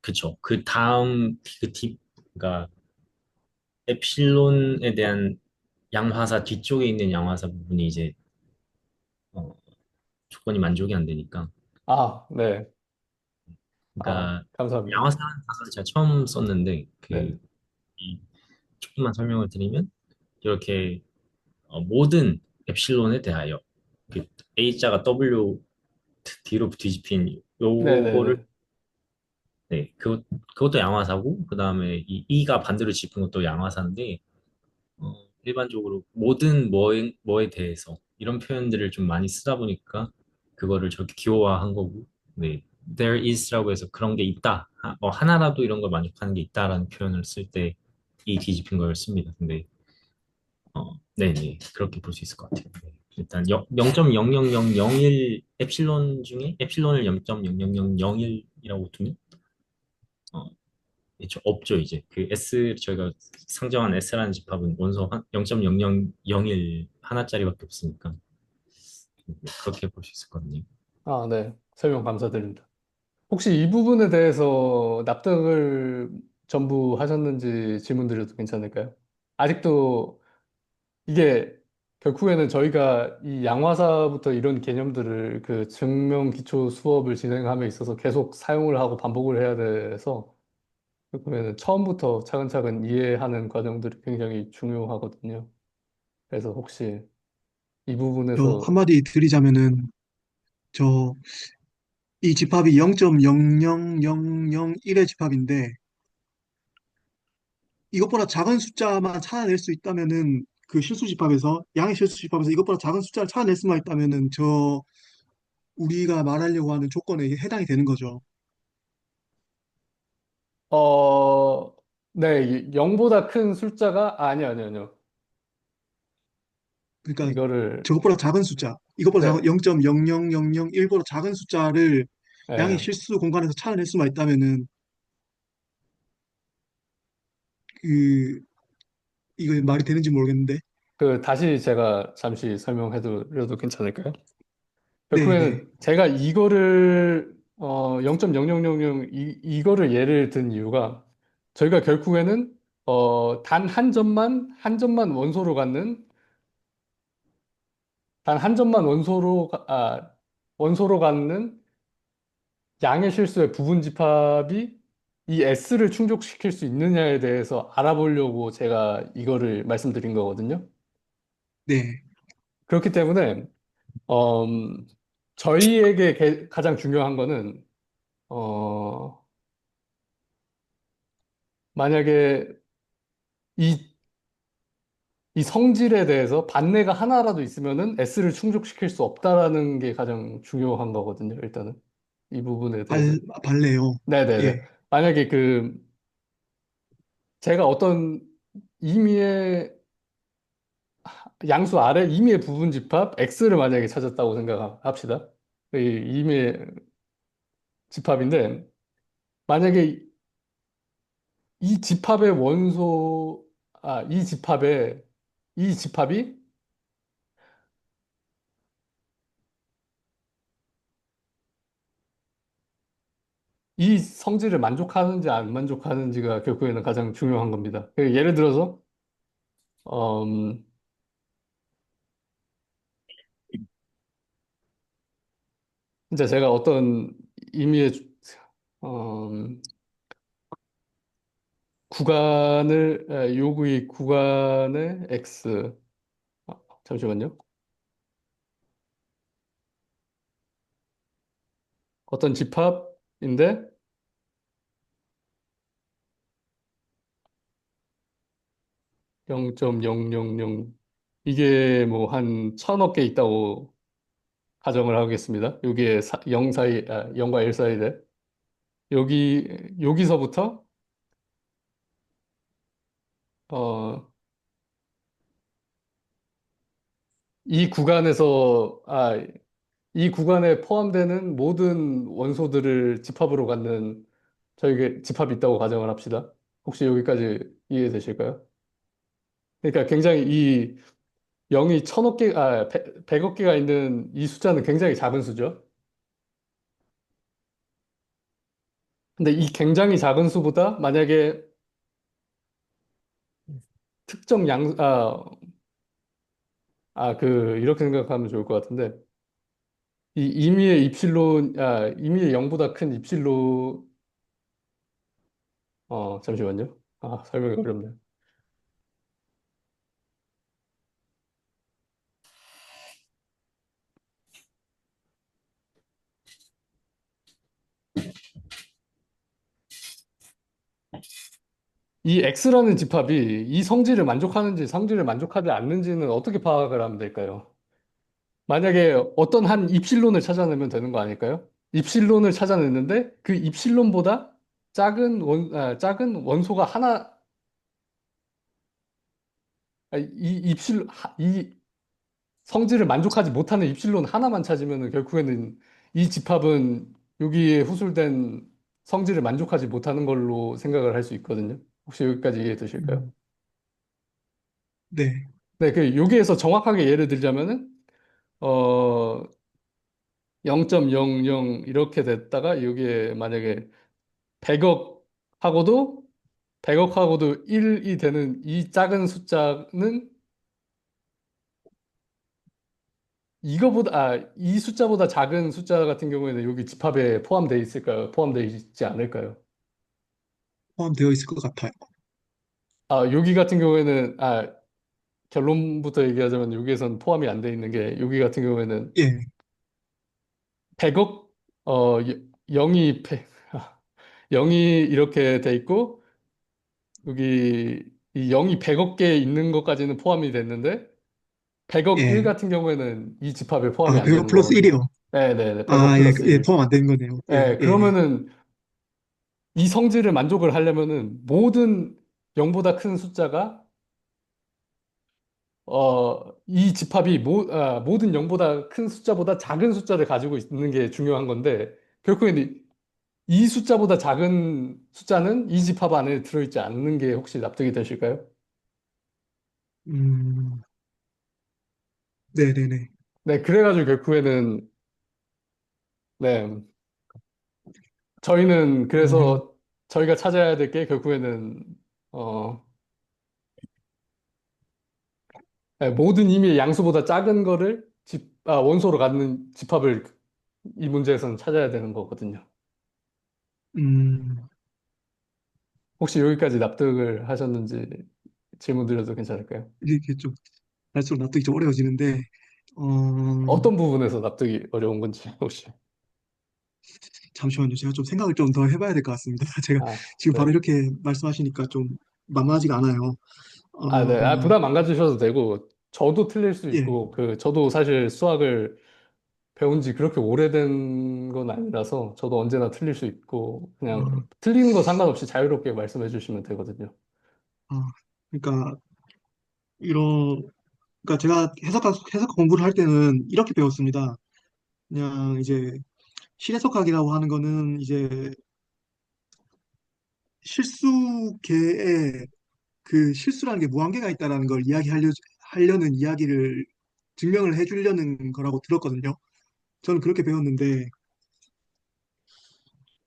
그쵸. 그 다음 그러니까 엡실론에 대한 양화사 뒤쪽에 있는 양화사 부분이 이제 어, 조건이 만족이 안 되니까. 네. 그러니까 감사합니다. 양화사라는 단어를 제가 처음 썼는데 네. 이 조금만 설명을 드리면 이렇게 모든 엡실론에 대하여 그 A자가 W 뒤로 뒤집힌 요거를 네네네. 네, 그것도 양화사고 그다음에 이 E가 반대로 짚은 것도 양화사인데 일반적으로 모든 뭐에 대해서 이런 표현들을 좀 많이 쓰다 보니까 그거를 저렇게 기호화한 거고, 네, there is라고 해서 그런 게 있다, 하나라도 이런 걸 만족하는 게 있다라는 표현을 쓸 때 이 뒤집힌 걸 씁니다. 근데 네네 그렇게 볼 수 있을 것 같아요. 네. 일단 0.00001 엡실론 중에 엡실론을 0.00001이라고 두면 없죠, 이제. 그 S, 저희가 상정한 S라는 집합은 원소 0.0001 하나짜리밖에 없으니까. 그렇게 볼 수 있었거든요. 네. 설명 감사드립니다. 혹시 이 부분에 대해서 납득을 전부 하셨는지 질문 드려도 괜찮을까요? 아직도 이게 결국에는 저희가 이 양화사부터 이런 개념들을 그 증명 기초 수업을 진행함에 있어서 계속 사용을 하고 반복을 해야 돼서 결국에는 처음부터 차근차근 이해하는 과정들이 굉장히 중요하거든요. 그래서 혹시 이 저 부분에서 한마디 드리자면은 저 이 집합이 0.00001의 집합인데 이것보다 작은 숫자만 찾아낼 수 있다면은 그 실수 집합에서 양의 실수 집합에서 이것보다 작은 숫자를 찾아낼 수만 있다면은 저 우리가 말하려고 하는 조건에 해당이 되는 거죠. 어, 네, 0보다 큰 숫자가 아니요. 그러니까 이거를 저것보다 작은 숫자, 이것보다 네, 작은 0.00001보다 작은 숫자를 양의 네. 실수 공간에서 찾아낼 수만 있다면은 그 이거 말이 되는지 모르겠는데. 다시 제가 잠시 설명해 드려도 괜찮을까요? 네네. 결국에는 제가 이거를 0.0000 이거를 예를 든 이유가 저희가 결국에는 단 한 점만 원소로 갖는 단 한 점만 원소로 갖는 양의 실수의 부분 집합이 이 S를 충족시킬 수 있느냐에 대해서 알아보려고 제가 이거를 말씀드린 거거든요. 네. 그렇기 때문에 저희에게 가장 중요한 거는 어, 만약에 이, 이 성질에 대해서 반내가 하나라도 있으면은 S를 충족시킬 수 없다라는 게 가장 중요한 거거든요. 일단은 이 부분에 대해서. 발레요. 네네네. 예. 만약에 제가 어떤 임의의 양수 아래 임의의 부분 집합 X를 만약에 찾았다고 생각합시다. 이 임의의 집합인데 만약에 이 집합의 원소 이 집합이 이 성질을 만족하는지 안 만족하는지가 결국에는 가장 중요한 겁니다. 예를 들어서 음, 진짜 제가 어떤 임의의 음, 요구의 구간의 x 잠시만요. 어떤 집합인데 0.000 이게 뭐 한 천억 개 있다고 가정을 하겠습니다. 여기에 0 사이 0과 1 사이에 여기 여기서부터 어, 이 구간에서 이 구간에 포함되는 모든 원소들을 집합으로 갖는 저에게 집합이 있다고 가정을 합시다. 혹시 여기까지 이해되실까요? 그러니까 굉장히 이 0이 천억 개, 100억 개가 있는 이 숫자는 굉장히 작은 수죠. 근데 이 굉장히 작은 수보다 만약에 특정 이렇게 생각하면 좋을 것 같은데, 이 임의의 0보다 큰 입실로, 잠시만요. 설명이 어렵네요. 이 X라는 집합이 이 성질을 만족하는지 성질을 만족하지 않는지는 어떻게 파악을 하면 될까요? 만약에 어떤 한 입실론을 찾아내면 되는 거 아닐까요? 입실론을 찾아냈는데 그 입실론보다 작은 원소가 하나, 이 성질을 만족하지 못하는 입실론 하나만 찾으면 결국에는 이 집합은 여기에 후술된 성질을 만족하지 못하는 걸로 생각을 할 수 있거든요. 혹시 여기까지 이해 되실까요? 음, 네. 네, 여기에서 정확하게 예를 들자면은, 어, 0.00 이렇게 됐다가 여기에 만약에 100억 하고도 100억 하고도 1이 되는 이 작은 숫자는 이 숫자보다 작은 숫자 같은 경우에는 여기 집합에 포함되어 있을까요? 포함되어 있지 않을까요? 포함되어 있을 것 같아요. 여기 같은 경우에는, 결론부터 얘기하자면 여기에선 포함이 안 돼 있는 게 여기 같은 경우에는 예. 100억, 0이, 0이 이렇게 돼 있고 여기 이 0이 100억 개 있는 것까지는 포함이 됐는데 100억 1 예. 같은 경우에는 이 집합에 포함이 안 100억 되는 플러스 거거든요. 1이요. 네네네. 100억 예, 플러스 예, 1. 포함 안 되는 거네요. 예, 네, 예, 예. 그러면은 이 성질을 만족을 하려면은 모든 0보다 큰 숫자가 이 집합이 모든 0보다 큰 숫자보다 작은 숫자를 가지고 있는 게 중요한 건데 결국에는 이 숫자보다 작은 숫자는 이 집합 안에 들어있지 않는 게 혹시 납득이 되실까요? 음, 네네네. 네, 그래가지고 결국에는 네, 저희는 음, 그래서 저희가 찾아야 될 게 결국에는 어, 모든 임의의 양수보다 작은 거를 원소로 갖는 집합을 이 문제에서는 찾아야 되는 거거든요. 음, 혹시 여기까지 납득을 하셨는지 질문 드려도 괜찮을까요? 이게 좀 갈수록 납득이 좀 어려워지는데, 어, 어떤 부분에서 납득이 어려운 건지 혹시. 잠시만요. 제가 좀 생각을 좀 더 해봐야 될 것 같습니다. 제가 아, 지금 바로 네. 이렇게 말씀하시니까 좀 만만하지가 않아요. 아, 네. 아, 어, 부담 안 가지셔도 되고, 저도 틀릴 수 예, 있고, 저도 사실 수학을 배운 지 그렇게 오래된 건 아니라서, 저도 언제나 틀릴 수 있고, 그냥 어, 틀리는 거 상관없이 자유롭게 말씀해 주시면 되거든요. 어, 그러니까 이런, 그러니까 제가 해석 공부를 할 때는 이렇게 배웠습니다. 그냥 이제 실해석학이라고 하는 거는 이제 실수계에 그 실수라는 게 무한계가 있다라는 걸 하려는 이야기를 증명을 해주려는 거라고 들었거든요. 저는 그렇게 배웠는데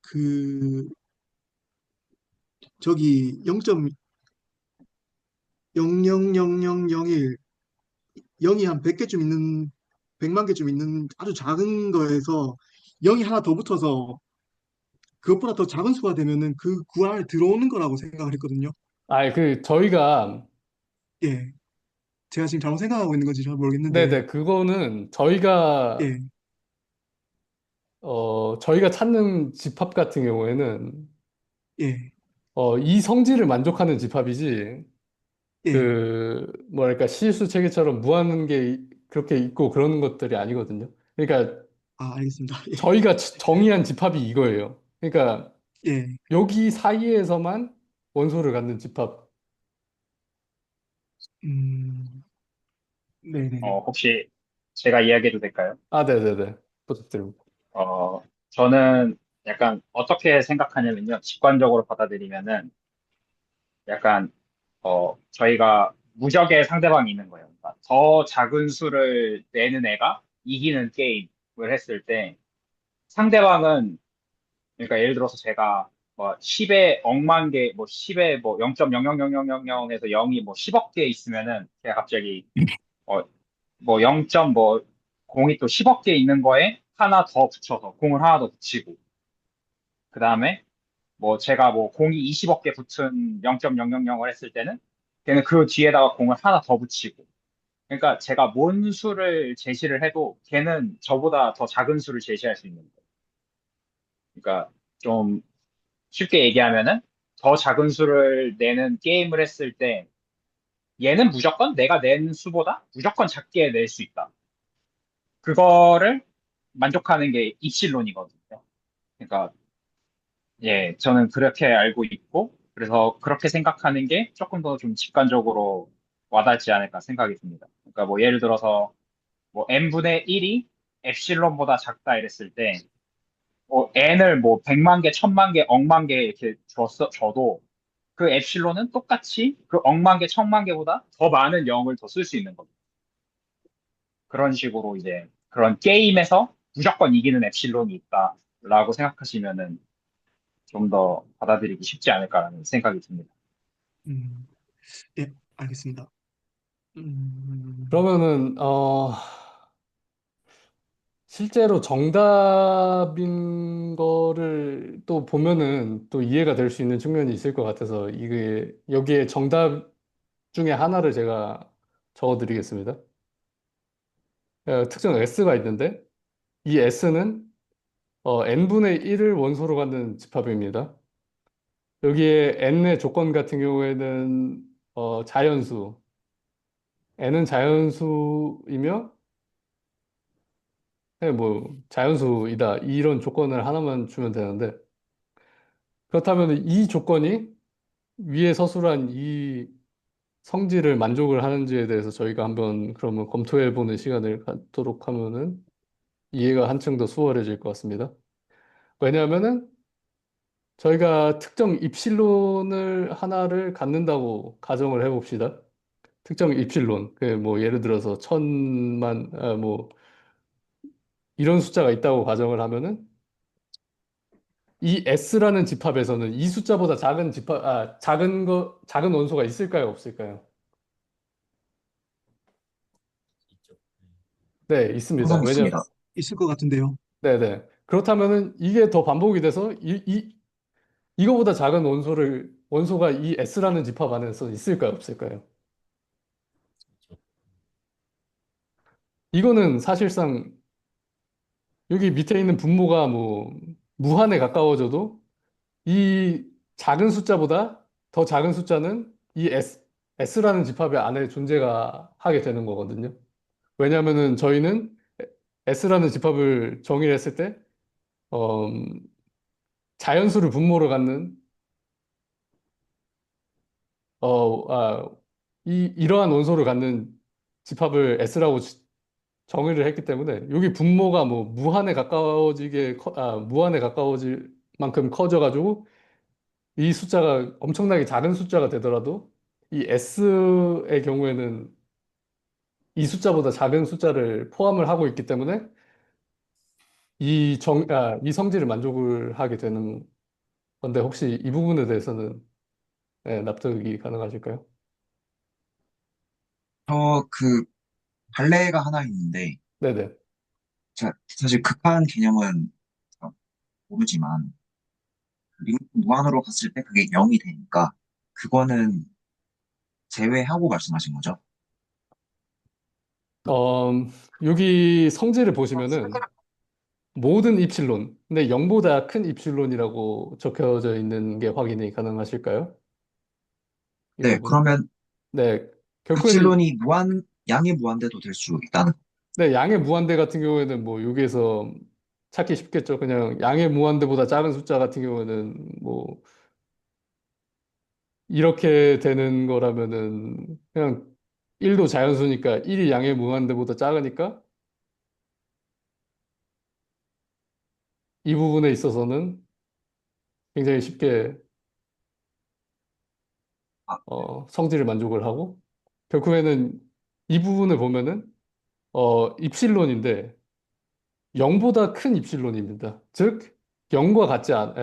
그 저기 0.00001 0이 한 100개쯤 있는 100만 개쯤 있는 아주 작은 거에서 0이 하나 더 붙어서 그것보다 더 작은 수가 되면은 그 구 안에 들어오는 거라고 생각을 했거든요. 저희가, 예. 제가 지금 잘못 생각하고 있는 건지 잘 모르겠는데, 네네, 그거는 저희가, 예, 저희가 찾는 집합 같은 경우에는, 예, 이 성질을 만족하는 집합이지, 예. 뭐랄까, 시수 체계처럼 무한한 게 그렇게 있고 그러는 것들이 아니거든요. 그러니까 아, 알겠습니다. 저희가 정의한 집합이 이거예요. 그러니까 예, 예. 여기 사이에서만 원소를 갖는 집합. 음, 네네네. 혹시 제가 이야기해도 될까요? 아, 네네네. 부탁드립니다. 어, 저는 약간 어떻게 생각하냐면요. 직관적으로 받아들이면은 약간, 저희가 무적의 상대방이 있는 거예요. 그러니까 더 작은 수를 내는 애가 이기는 게임을 했을 때 상대방은, 그러니까 예를 들어서 제가 뭐 10의 억만 개, 뭐 10의 뭐 0.0000000에서 0이 뭐 10억 개 있으면은 제가 갑자기 어, 뭐 0. 뭐 공이 또 10억 개 있는 거에 하나 더 붙여서 공을 하나 더 붙이고 그 다음에 뭐 제가 뭐 공이 20억 개 붙은 0.000을 했을 때는 걔는 그 뒤에다가 공을 하나 더 붙이고 그러니까 제가 뭔 수를 제시를 해도 걔는 저보다 더 작은 수를 제시할 수 있는 거예요. 그러니까 좀 쉽게 얘기하면은 더 작은 수를 내는 게임을 했을 때 얘는 무조건 내가 낸 수보다 무조건 작게 낼 수 있다. 그거를 만족하는 게 입실론이거든요. 그러니까 예, 저는 그렇게 알고 있고 그래서 그렇게 생각하는 게 조금 더 좀 직관적으로 와닿지 않을까 생각이 듭니다. 그러니까 뭐 예를 들어서 뭐 n분의 1이 엡실론보다 작다 이랬을 때 뭐 n을 뭐 100만 개, 1000만 개, 억만 개 이렇게 줘도 그 엡실론은 똑같이 그 억만 개, 천만 개보다 더 많은 0을 더 쓸 수 있는 거죠. 그런 식으로 이제 그런 게임에서 무조건 이기는 엡실론이 있다라고 생각하시면은 좀 더 받아들이기 쉽지 않을까라는 생각이 듭니다. 음, 예, 알겠습니다. 음, 그러면은, 실제로 정답인 거를 또 보면은 또 이해가 될 수 있는 측면이 있을 것 같아서 여기에 정답 중에 하나를 제가 적어드리겠습니다. 특정 S가 있는데 이 S는 n분의 1을 원소로 갖는 집합입니다. 여기에 n의 조건 같은 경우에는 자연수, n은 자연수이며 뭐 자연수이다 이런 조건을 하나만 주면 되는데 그렇다면 이 조건이 위에 서술한 이 성질을 만족을 하는지에 대해서 저희가 한번 그러면 검토해 보는 시간을 갖도록 하면은 이해가 한층 더 수월해질 것 같습니다. 왜냐하면은 저희가 특정 입실론을 하나를 갖는다고 가정을 해봅시다. 특정 입실론, 그 뭐 예를 들어서 천만, 뭐 이런 숫자가 있다고 가정을 하면은 이 S라는 집합에서는 이 숫자보다 작은 원소가 있을까요, 없을까요? 있죠. 네, 있습니다. 항상 있습니다. 있을 것 같은데요. 네네. 그렇다면은 이게 더 반복이 돼서 이거보다 작은 원소가 이 S라는 집합 안에서 있을까요, 없을까요? 있죠. 이거는 사실상 여기 밑에 있는 분모가 뭐 무한에 가까워져도 이 작은 숫자보다 더 작은 숫자는 이 S라는 집합의 안에 존재가 하게 되는 거거든요. 왜냐하면은 저희는 S라는 집합을 정의를 했을 때, 어, 자연수를 분모로 갖는, 이러한 원소를 갖는 집합을 S라고 정의를 했기 때문에 여기 분모가 뭐 무한에 가까워질 만큼 커져가지고 이 숫자가 엄청나게 작은 숫자가 되더라도 이 S의 경우에는 이 숫자보다 작은 숫자를 포함을 하고 있기 때문에 이 성질을 만족을 하게 되는 건데 혹시 이 부분에 대해서는 납득이 가능하실까요? 저 그 발레가 하나 있는데, 네네. 제가 사실 극한 개념은 잘 모르지만, 리미트 무한으로 갔을 때 그게 0이 되니까, 그거는 제외하고 말씀하신 거죠? 어, 여기 성질을 보시면은 모든 입실론, 근데 0보다 큰 입실론이라고 적혀져 있는 게 확인이 가능하실까요? 이 네, 부분. 그러면 네, 결국에는 입실론이 양의 무한대도 될 수 있다는. 네, 양의 무한대 같은 경우에는 뭐 여기에서 찾기 쉽겠죠. 그냥 양의 무한대보다 작은 숫자 같은 경우에는 뭐 이렇게 되는 거라면은 그냥 1도 자연수니까 1이 양의 무한대보다 작으니까 이 부분에 있어서는 굉장히 쉽게 아, 성질을 만족을 하고 결국에는 이 부분을 보면은 입실론인데 0보다 큰 입실론입니다. 즉 0과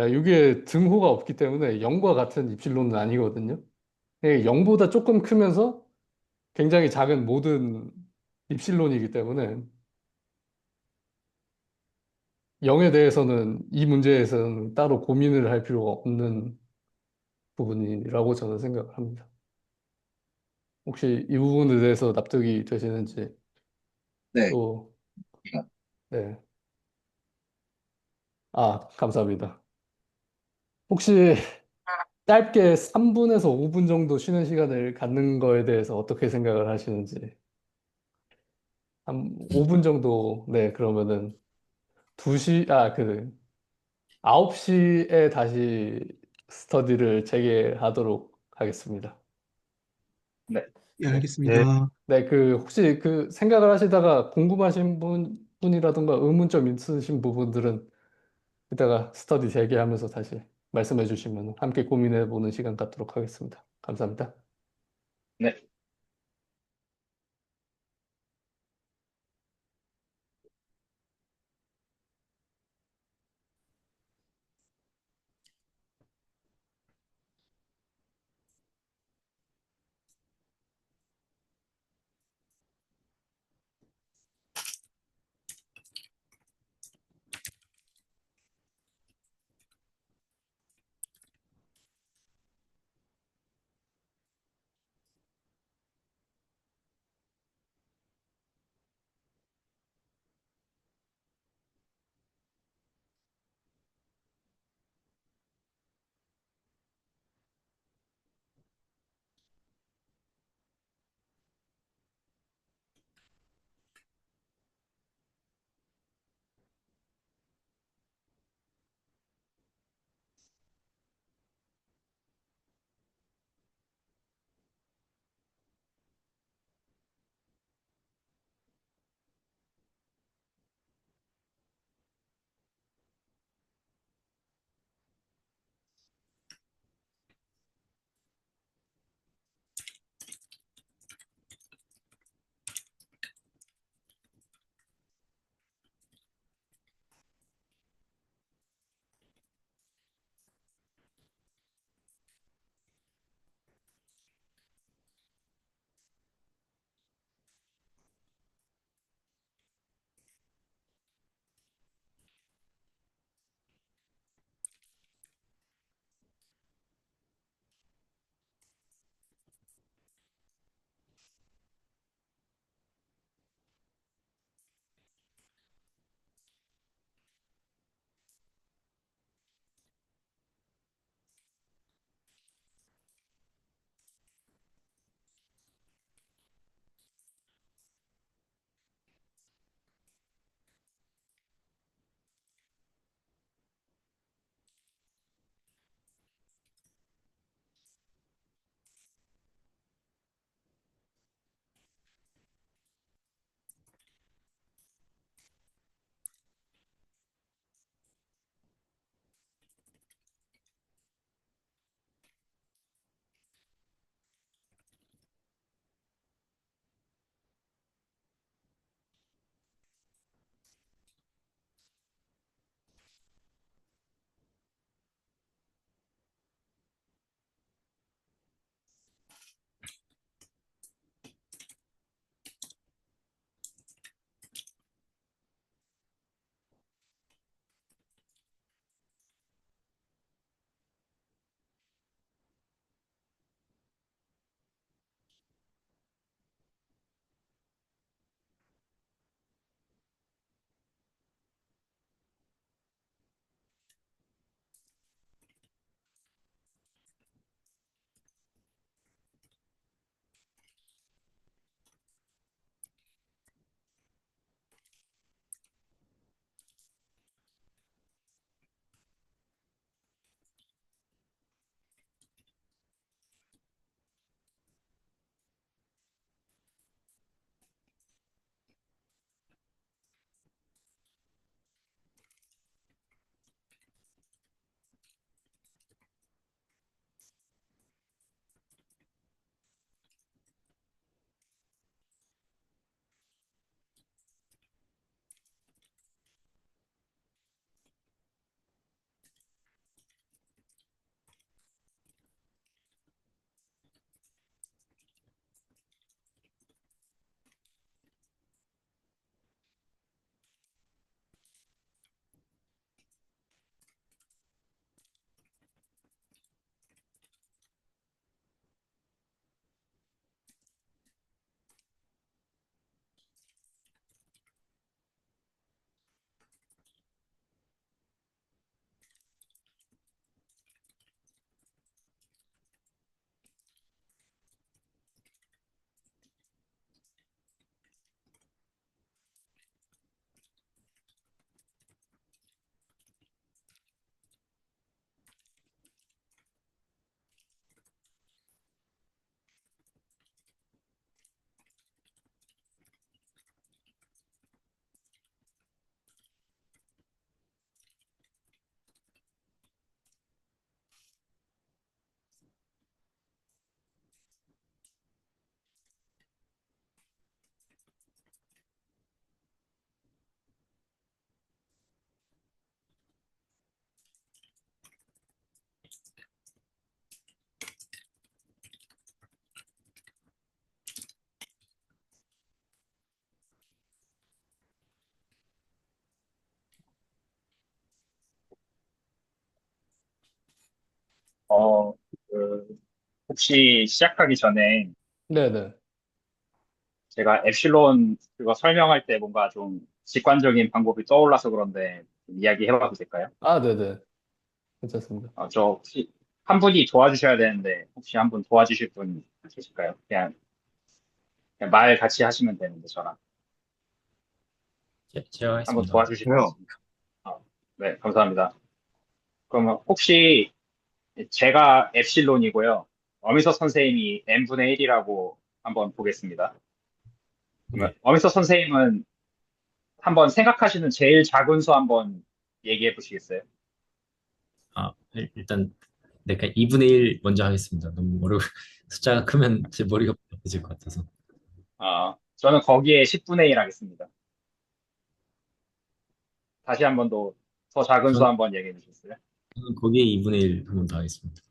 이게 등호가 없기 때문에 0과 같은 입실론은 아니거든요. 0보다 조금 크면서 굉장히 작은 모든 입실론이기 때문에 0에 대해서는 이 문제에서는 따로 고민을 할 필요가 없는 부분이라고 저는 생각을 합니다. 혹시 이 부분에 대해서 납득이 되시는지 네. 또, 네. 아, 감사합니다. 혹시 짧게 3분에서 5분 정도 쉬는 시간을 갖는 거에 대해서 어떻게 생각을 하시는지. 한 5분 정도, 네, 그러면은 9시에 다시 스터디를 재개하도록 하겠습니다. 네. 예, 네. 네, 알겠습니다. 네, 혹시 생각을 하시다가 궁금하신 분이라든가 의문점 있으신 부분들은 이따가 스터디 재개하면서 다시 말씀해 주시면 함께 고민해 보는 시간 갖도록 하겠습니다. 감사합니다. 네. 어, 그, 혹시 시작하기 전에 네네. 제가 엡실론 그거 설명할 때 뭔가 좀 직관적인 방법이 떠올라서 그런데 좀 이야기해봐도 될까요? 아, 네네. 괜찮습니다. 저 혹시 한 분이 도와주셔야 되는데 혹시 한 분 도와주실 분 계실까요? 그냥 말 같이 하시면 되는데 저랑 제가 한 분 하겠습니다. 도와주실 분 저요. 있습니다. 네, 감사합니다. 그러면 혹시 제가 엡실론이고요. 어미서 선생님이 n분의 1이라고 한번 보겠습니다. 그러면 네. 어미서 선생님은 한번 생각하시는 제일 작은 수 한번 얘기해 보시겠어요? 일단 내가 2분의 1 먼저 하겠습니다. 너무 어려워. 숫자가 크면 제 머리가 아프질 것 같아서. 저는 거기에 10분의 1 하겠습니다. 다시 한 번 더 작은 수 전, 한번 얘기해 주시겠어요? 저는 거기에 2분의 1 한 번 더 하겠습니다.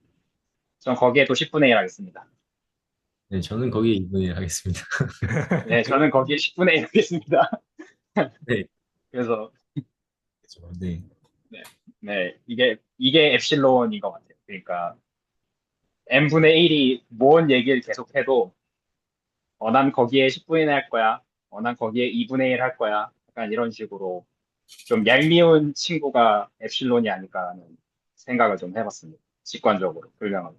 전 거기에 또 10분의 1 하겠습니다. 네, 저는 거기에 2분의 1 하겠습니다. 네, 저는 거기에 10분의 1 하겠습니다. 네, 그래서, 그렇죠. 네. 네, 네, 이게 엡실론인 것 같아요. 그러니까, n분의 1이 뭔 얘기를 계속해도, 난 거기에 10분의 1 할 거야. 난 거기에 2분의 1 할 거야. 약간 이런 식으로 좀 얄미운 친구가 엡실론이 아닐까라는 생각을 좀 해봤습니다. 직관적으로 설명을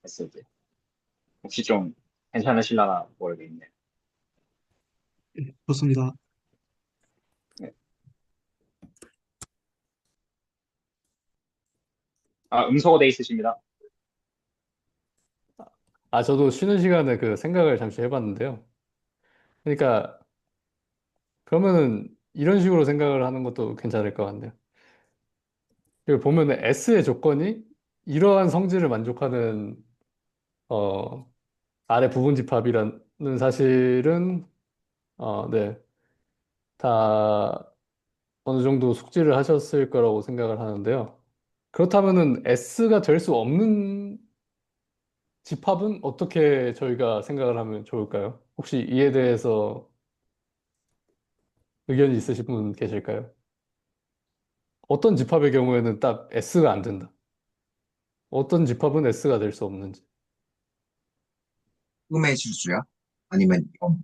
했을 때. 혹시 좀 괜찮으실라나 모르겠네요. 좋습니다. 네. 음소거 돼 있으십니다. 아, 저도 쉬는 시간에 그 생각을 잠시 해봤는데요. 그러니까, 그러면은 이런 식으로 생각을 하는 것도 괜찮을 것 같네요. 여기 보면은 S의 조건이 이러한 성질을 만족하는, 어, 아래 부분 집합이라는 사실은, 네, 다 어느 정도 숙지를 하셨을 거라고 생각을 하는데요. 그렇다면은 S가 될 수 없는 집합은 어떻게 저희가 생각을 하면 좋을까요? 혹시 이에 대해서 의견이 있으신 분 계실까요? 어떤 집합의 경우에는 딱 S가 안 된다. 어떤 집합은 S가 될 수 없는지. 꿈의 실수야? 아니면 이건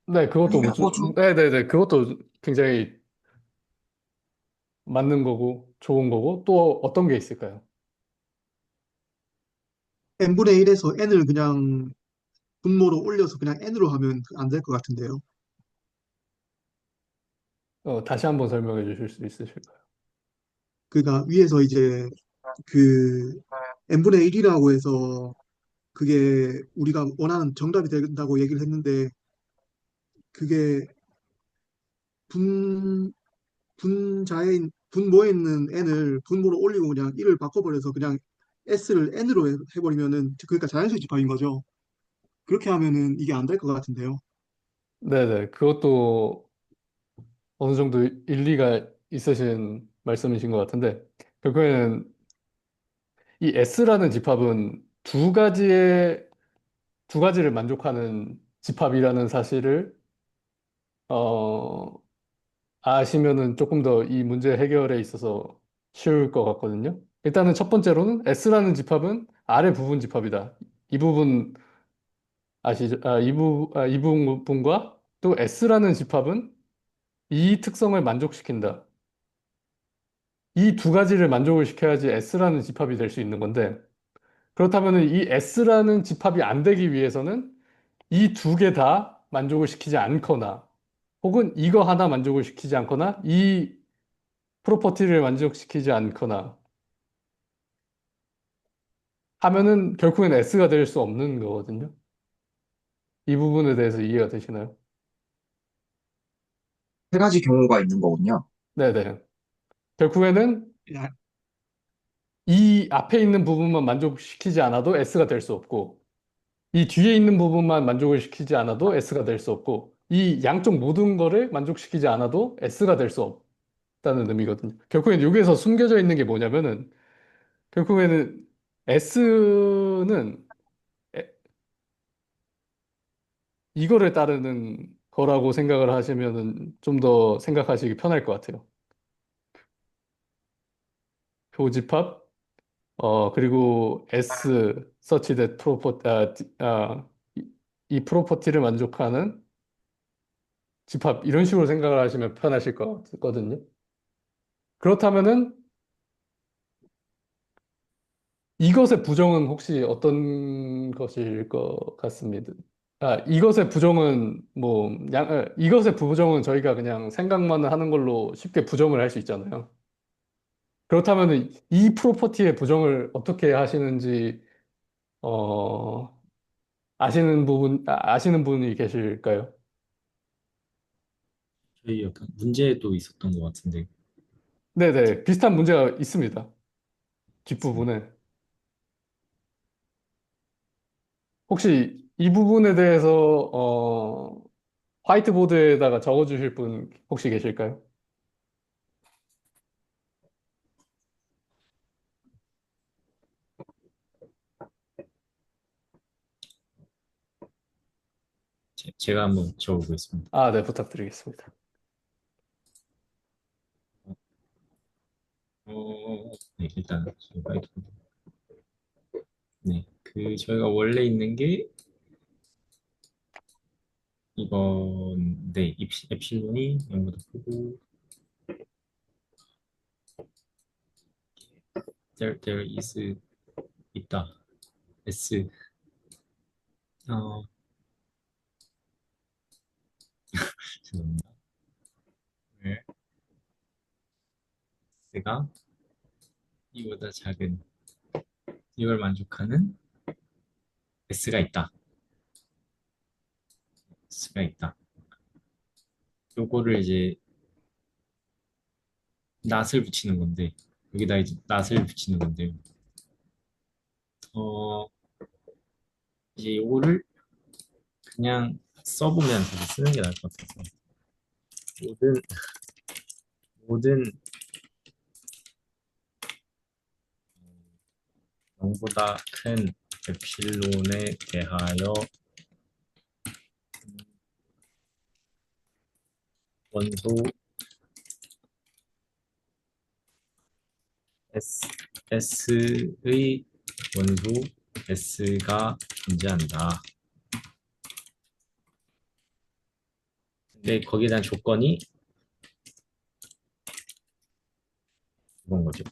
네, 그것도 아니면 호주? 네네네. 그것도 굉장히 맞는 거고, 좋은 거고, 또 어떤 게 있을까요? n분의 1에서 n을 그냥 분모로 올려서 그냥 n으로 하면 안 될 것 같은데요. 다시 한번 설명해 주실 수 있으실까요? 그러니까 위에서 이제 그 n분의 1이라고 해서 그게 우리가 원하는 정답이 된다고 얘기를 했는데 그게 분 분모에 있는 n을 분모로 올리고 그냥 1을 바꿔버려서 그냥 s를 n으로 해버리면은 그러니까 자연수의 집합인 거죠. 그렇게 하면은 이게 안 될 것 같은데요. 네네. 그것도 어느 정도 일리가 있으신 말씀이신 것 같은데, 결국에는 이 S라는 집합은 두 가지를 만족하는 집합이라는 사실을, 어, 아시면은 조금 더 이 문제 해결에 있어서 쉬울 것 같거든요. 일단은 첫 번째로는 S라는 집합은 아래 부분 집합이다. 이 부분 아시죠? 이 부분과 또 S라는 집합은 이 특성을 만족시킨다. 이 두 가지를 만족을 시켜야지 S라는 집합이 될 수 있는 건데, 그렇다면 이 S라는 집합이 안 되기 위해서는 이 두 개 다 만족을 시키지 않거나, 혹은 이거 하나 만족을 시키지 않거나, 이 프로퍼티를 만족시키지 않거나 하면은 결국엔 S가 될 수 없는 거거든요. 이 부분에 대해서 이해가 되시나요? 세 가지 경우가 있는 거군요. 네네. 결국에는 야, 이 앞에 있는 부분만 만족시키지 않아도 S가 될 수 없고, 이 뒤에 있는 부분만 만족을 시키지 않아도 S가 될 수 없고, 이 양쪽 모든 거를 만족시키지 않아도 S가 될 수 없다는 의미거든요. 결국엔 여기에서 숨겨져 있는 게 뭐냐면은, 결국에는 S는 이거를 따르는 거라고 생각을 하시면은 좀 더 생각하시기 편할 것 같아요. 교집합, 그리고 S such that 이 프로퍼티를 만족하는 집합 이런 식으로 생각을 하시면 편하실 것 같거든요. 그렇다면은 이것의 부정은 혹시 어떤 것일 것 같습니다. 이것의 부정은 이것의 부정은 저희가 그냥 생각만 하는 걸로 쉽게 부정을 할 수 있잖아요. 그렇다면 이 프로퍼티의 부정을 어떻게 하시는지 어, 아시는 분이 계실까요? 저희 약간 문제도 있었던 것 같은데. 네네, 비슷한 문제가 있습니다. 뒷부분에. 혹시 이 부분에 대해서 화이트보드에다가 적어주실 분 혹시 계실까요? 제가 한번 적어보겠습니다. 네, 부탁드리겠습니다. 네, 일단 저희가 네, 저희가 원래 있는 게 이건 네, 엡실론이 0보다 크고 there is 있다. S 어 죄송합니다. where S가 이보다 작은 이걸 만족하는 S가 있다. S가 있다. 요거를 이제 낫을 붙이는 건데 여기다 이제 낫을 붙이는 건데 어 이제 요거를 그냥 써보면 되게 쓰는 게 나을 것 같아서 모든 모든 0보다 큰 엡실론에 대하여 원소 S의 원소 S가 존재한다. 근데 거기에 대한 조건이 이건 거죠.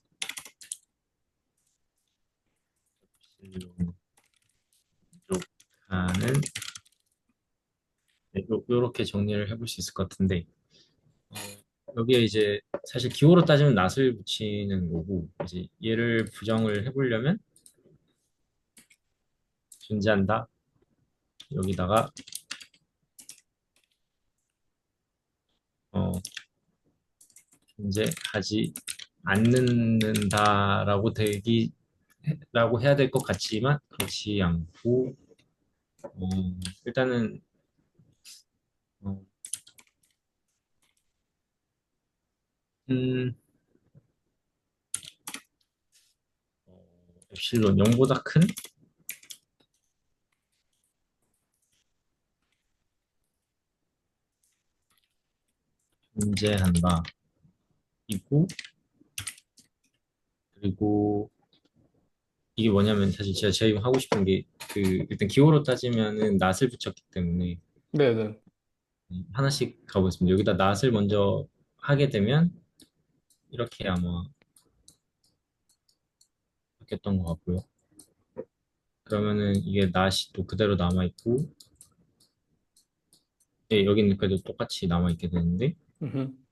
만족하는 네, 요렇게 정리를 해볼 수 있을 것 같은데 어, 여기에 이제 사실 기호로 따지면 낫을 붙이는 거고 이제 얘를 부정을 해보려면 존재한다 여기다가 어, 존재하지 않는다라고 라고 해야 될 것 같지만 그렇지 않고 어, 일단은 어, 음, 엡실론 0보다 큰 존재한다 이고 그리고 이게 뭐냐면 사실 제가 제일 하고 싶은 게 일단 기호로 따지면은 낫을 붙였기 때문에 네네. 하나씩 가보겠습니다. 여기다 낫을 먼저 하게 되면 이렇게 아마 바뀌었던 것 같고요. 그러면은 이게 낫이 또 그대로 남아있고 예, 여기는 그래도 똑같이 남아있게 되는데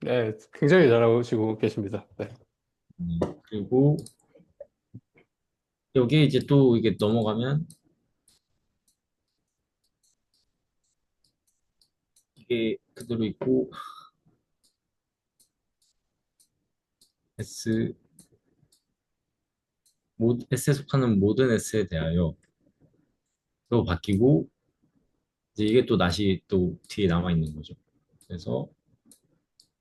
네, 굉장히 잘하시고 계십니다. 네. 그리고 여기에 이제 또 이게 넘어가면 이게 그대로 있고 S S에 속하는 모든 S에 대하여 또 바뀌고 이제 이게 또 낫이 또 뒤에 남아 있는 거죠. 그래서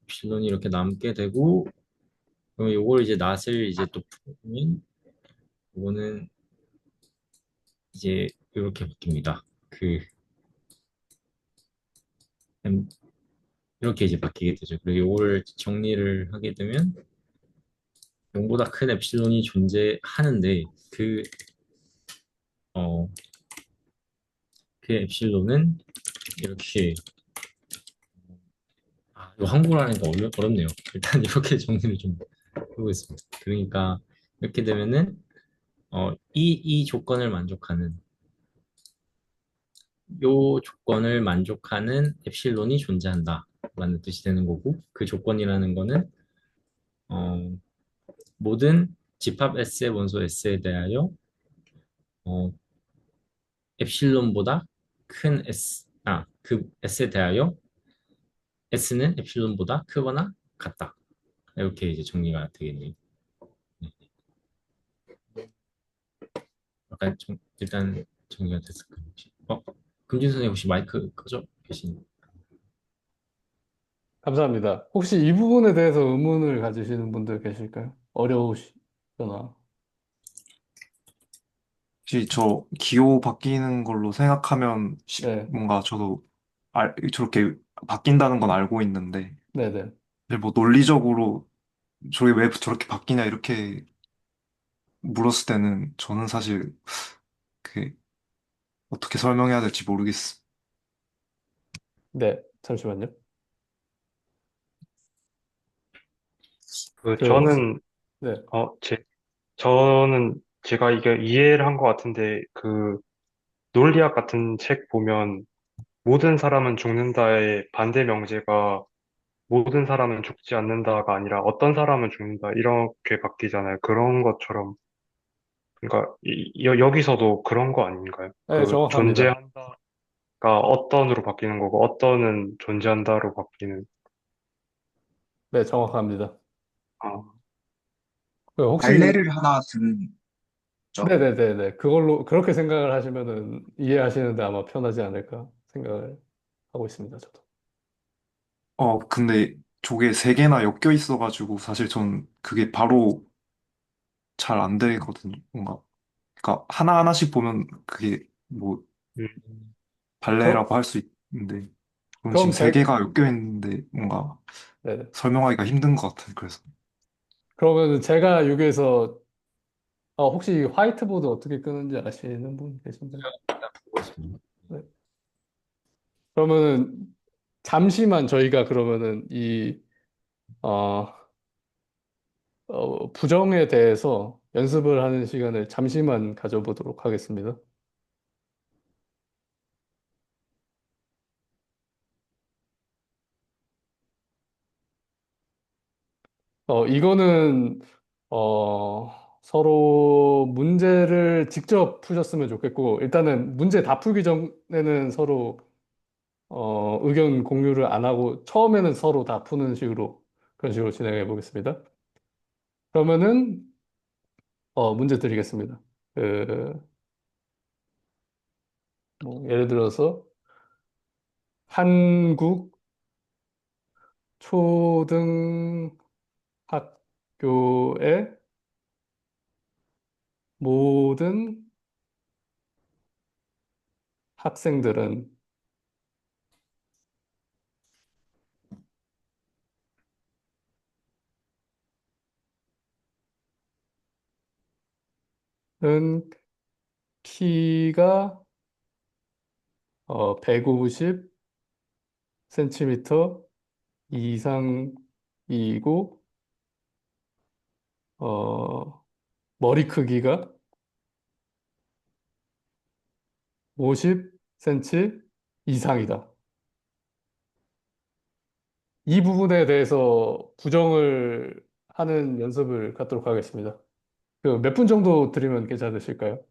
엡실론이 이렇게 남게 되고 그럼 요걸 이제 낫을 이제 또 풀어보면 요거는 이제 이렇게 바뀝니다. 음, 이렇게 이제 바뀌게 되죠. 그리고 요거를 정리를 하게 되면 0보다 큰 엡실론이 존재하는데 어, 그 엡실론은 이렇게 이거 한국어로 하니까 어렵네요. 일단 이렇게 정리를 좀 해보겠습니다. 그러니까 이렇게 되면은 이 조건을 만족하는 요 조건을 만족하는 엡실론이 존재한다 라는 뜻이 되는 거고 그 조건이라는 거는 어, 모든 집합 S의 원소 S에 대하여 어, 엡실론보다 큰 그 S에 대하여 S는 엡실론보다 크거나 같다. 이렇게 이제 정리가 되겠네요. 네. 일단 정리가 됐을까요? 혹시? 금진 선생님 혹시 마이크 꺼져 계신? 감사합니다. 혹시 이 부분에 대해서 의문을 가지시는 분들 계실까요? 어려우시거나. 혹시 저 기호 바뀌는 걸로 생각하면 네, 뭔가 저도 저렇게 바뀐다는 건 알고 있는데 네네. 근데 뭐 논리적으로 저게 왜 저렇게 바뀌냐 이렇게 물었을 때는 저는 사실 그 어떻게 설명해야 될지 모르겠어. 네, 잠시만요. 그 그, 혹시, 저는 네, 어, 저는 제가 이게 이해를 한 것 같은데 그 논리학 같은 책 보면 모든 사람은 죽는다의 반대 명제가 모든 사람은 죽지 않는다가 아니라 어떤 사람은 죽는다 이렇게 바뀌잖아요. 그런 것처럼 그러니까 여기서도 그런 거 아닌가요? 네, 그 정확합니다. 존재한다가 어떤으로 바뀌는 거고 어떤은 존재한다로 바뀌는. 네, 정확합니다. 아, 혹시, 갈래를 하나 드는 죠. 네네네네. 그걸로, 그렇게 생각을 하시면은 이해하시는데 아마 편하지 않을까 생각을 하고 있습니다, 저도. 근데 저게 세 개나 엮여 있어가지고 사실 전 그게 바로 잘 안 되거든요. 뭔가 그러니까 하나하나씩 보면 그게 뭐 음, 그럼, 발레라고 할 수 있는데 그럼 지금 그럼 세 개가 엮여 있는데 뭔가 네네. 설명하기가 힘든 것 같아요. 그래서 그러면 제가 여기에서, 혹시 화이트보드 어떻게 끄는지 아시는 분 계신가요? 보고 있습니다. 네. 그러면은, 잠시만 저희가 그러면은 어, 부정에 대해서 연습을 하는 시간을 잠시만 가져보도록 하겠습니다. 이거는, 서로 문제를 직접 푸셨으면 좋겠고, 일단은 문제 다 풀기 전에는 서로, 의견 공유를 안 하고, 처음에는 서로 다 푸는 식으로, 그런 식으로 진행해 보겠습니다. 그러면은, 문제 드리겠습니다. 그, 뭐, 예를 들어서, 한국 초등학교의 모든 학생들은 키가 150cm 이상이고 머리 크기가 50cm 이상이다. 이 부분에 대해서 부정을 하는 연습을 갖도록 하겠습니다. 그 몇 분 정도 드리면 괜찮으실까요?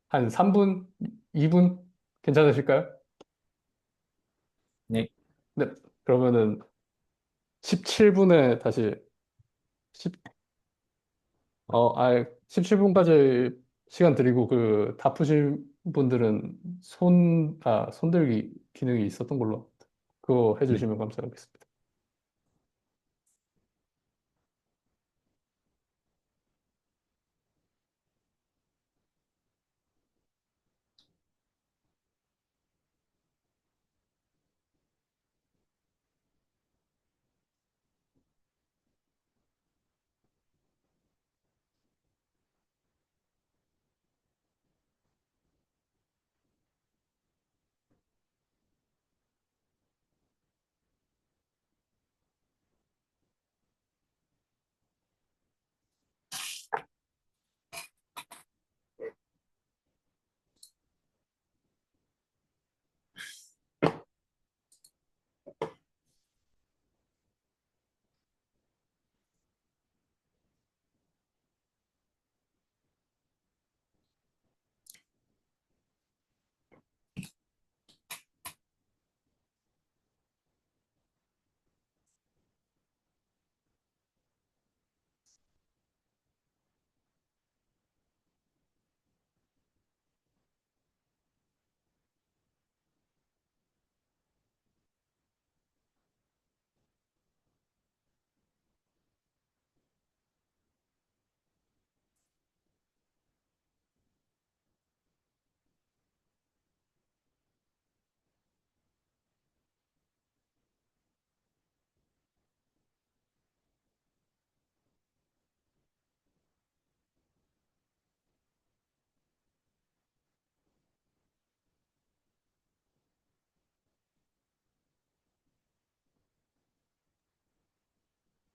한 3분, 2분 괜찮으실까요? 네, 네. 그러면은 17분에 다시 10, 17분까지 시간 드리고 그 다 푸신 분들은 손들기 기능이 있었던 걸로 그거 네. 해주시면 감사하겠습니다.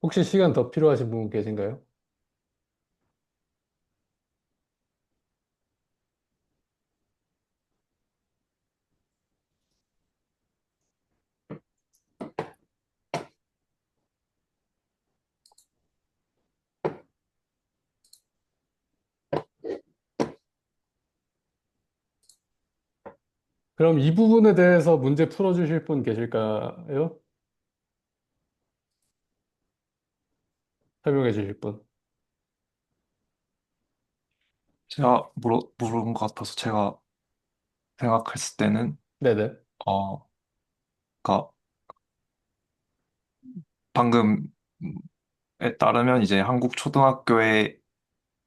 혹시 시간 더 필요하신 분 계신가요? 그럼 이 부분에 대해서 문제 풀어주실 분 계실까요? 설명해 주실 분. 제가 물은 것 같아서 제가 생각했을 때는, 네네. 어, 그러니까 방금에 따르면 이제 한국 초등학교의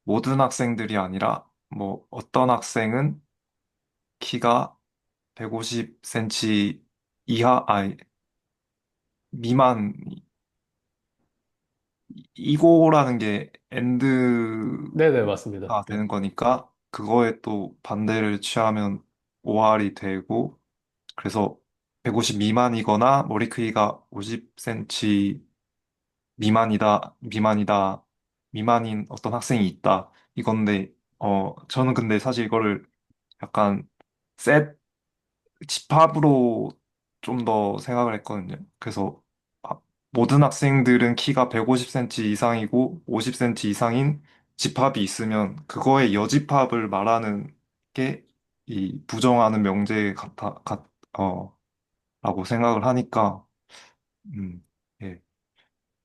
모든 학생들이 아니라 뭐 어떤 학생은 키가 150cm 이하, 아니, 미만, 이고라는 게 네네, 맞습니다. 엔드가 네. 되는 거니까 그거에 또 반대를 취하면 OR이 되고 그래서 150 미만이거나 머리 크기가 50cm 미만인 어떤 학생이 있다. 이건데, 저는 근데 사실 이거를 약간 셋, 집합으로 좀 더 생각을 했거든요. 그래서 아, 모든 학생들은 키가 150cm 이상이고 50cm 이상인 집합이 있으면 그거의 여집합을 말하는 게 이 부정하는 명제 라고 생각을 하니까, 음, 예. 네,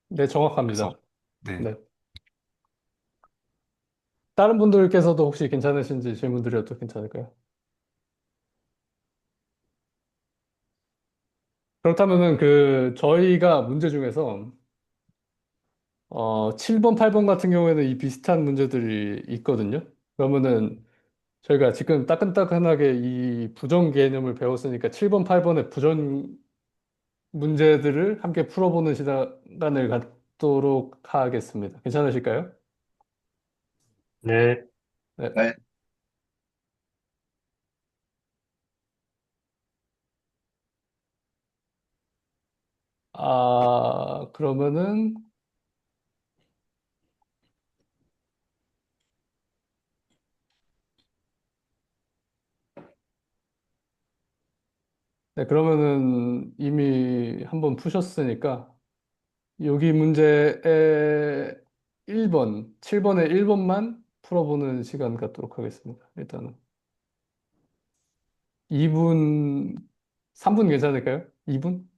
그래서, 정확합니다. 네. 네. 다른 분들께서도 혹시 괜찮으신지 질문 드려도 괜찮을까요? 그렇다면은 저희가 문제 중에서 7번, 8번 같은 경우에는 이 비슷한 문제들이 있거든요. 그러면은 저희가 지금 따끈따끈하게 이 부정 개념을 배웠으니까 7번, 8번의 부정 문제들을 함께 풀어보는 시간을 갖도록 하겠습니다. 괜찮으실까요? 네. 네. 네. 그러면은, 네, 그러면은 이미 한번 푸셨으니까 여기 문제의 1번, 7번의 1번만 풀어보는 시간 갖도록 하겠습니다. 일단은 2분, 3분 괜찮을까요? 2분?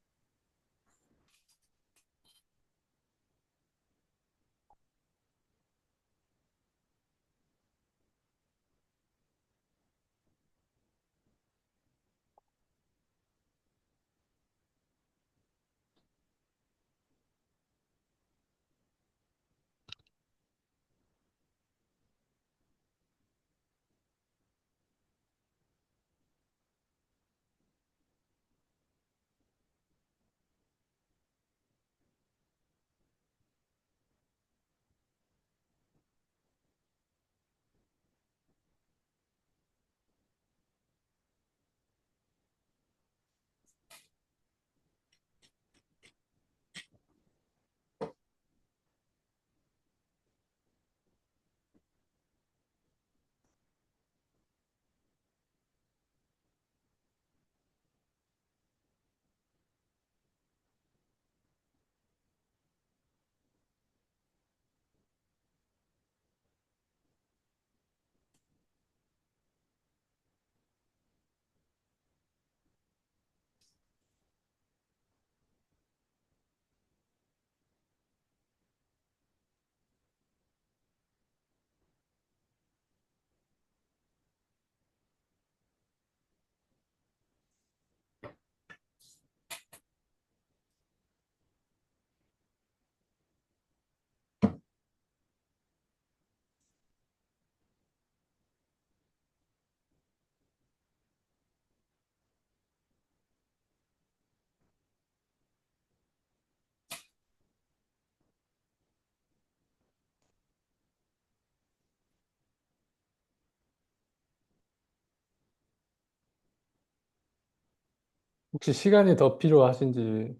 혹시 시간이 더 필요하신지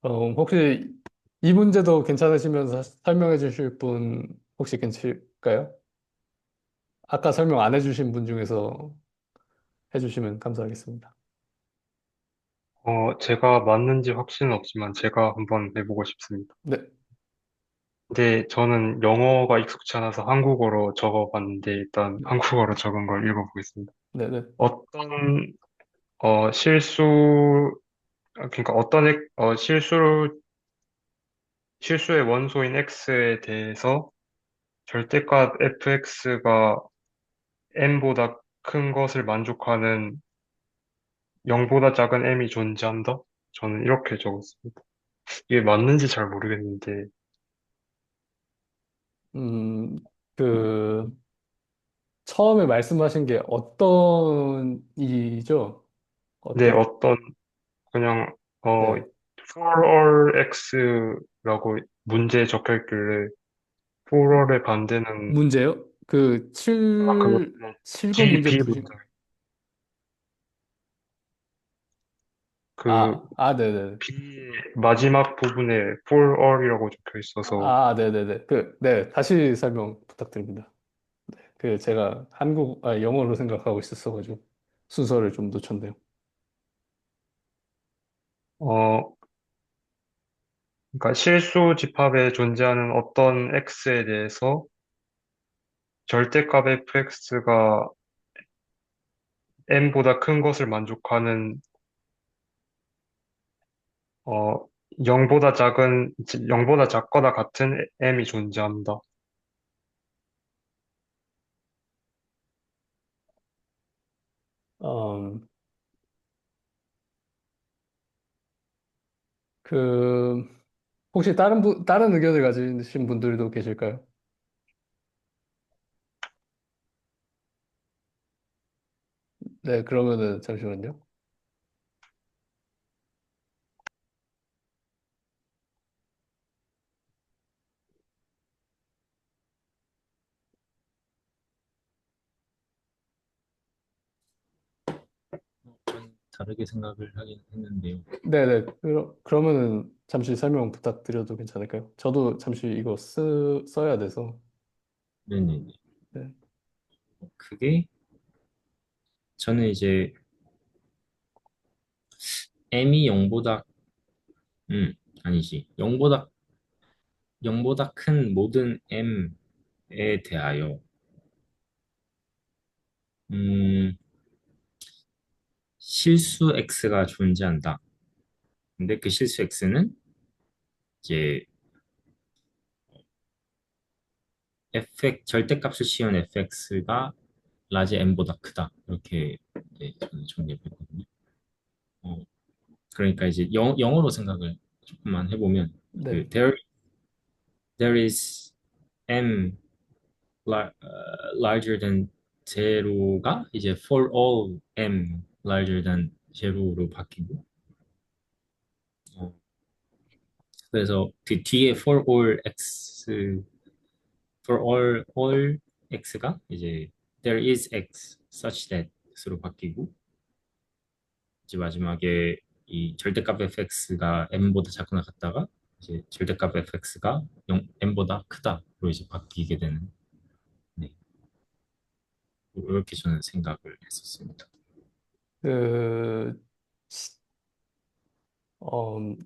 혹시 이 문제도 괜찮으시면서 설명해 주실 분 혹시 괜찮을까요? 아까 설명 안 해주신 분 중에서 해주시면 감사하겠습니다. 제가 맞는지 확신은 없지만 제가 한번 해보고 싶습니다. 네, 근데 저는 영어가 익숙치 않아서 한국어로 적어봤는데 일단 네, 한국어로 적은 걸 읽어보겠습니다. 네, 네. 어떤 실수 그러니까 실수의 원소인 x에 대해서 절대값 fx가 n보다 큰 것을 만족하는 0보다 작은 m이 존재한다? 저는 이렇게 적었습니다. 이게 맞는지 잘 모르겠는데, 음, 그, 처음에 말씀하신 게 어떤 일이죠? 네, 어떤, 그냥, 어, 네. for all x라고 문제에 적혀 있길래, for all의 반대는, 문제요? 그, 그거, 7번 B, 문제 B 푸시, 문제. 그, 네네네. B의 마지막 부분에 for all이라고 적혀 있어서, 네네네. 네. 다시 설명 부탁드립니다. 제가 영어로 생각하고 있었어가지고, 순서를 좀 놓쳤네요. 어, 그러니까 실수 집합에 존재하는 어떤 x에 대해서 절대값 fx가 n보다 큰 것을 만족하는 0보다 작거나 같은 m이 존재한다. 음, 그, 혹시 다른 의견을 가지신 분들도 계실까요? 네, 그러면은 잠시만요. 전 다르게 생각을 하긴 했는데요. 네네. 그러면은 잠시 설명 부탁드려도 괜찮을까요? 저도 잠시 이거 써야 돼서. 네네네. 네. 그게 저는 이제 m이 0보다 아니지. 0보다 큰 모든 m에 대하여 음, 실수 x가 존재한다. 근데 그 실수 x는 이제 절대값을 씌운 fx가 라지 m보다 크다. 이렇게 이제 저는 정리를 했거든요. 어, 그러니까 이제 영어로 생각을 조금만 해보면 네. 그 there is m larger than zero가 이제 for all m larger than zero로 바뀌고 어, 그래서 그 뒤에 for all x가 이제 there is x such that으로 바뀌고 이제 마지막에 이 절대값 fx가 m보다 작거나 같다가 이제 절대값 fx가 m보다 크다로 이제 바뀌게 되는 네, 이렇게 저는 생각을 했었습니다. 그,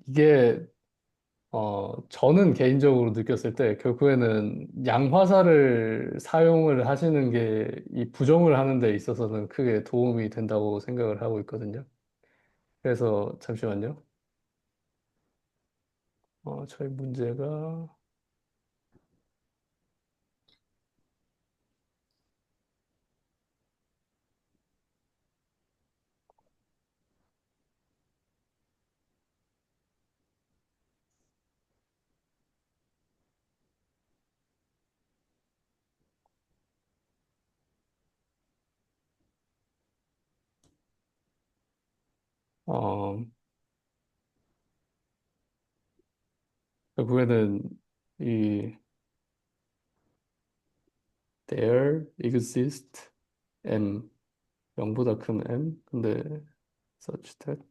이게, 저는 개인적으로 느꼈을 때 결국에는 양화살을 사용을 하시는 게 이 부정을 하는 데 있어서는 크게 도움이 된다고 생각을 하고 있거든요. 그래서 잠시만요. 저희 문제가, 어, 결국에는 이 there exist m 0보다 큰 m 근데 such that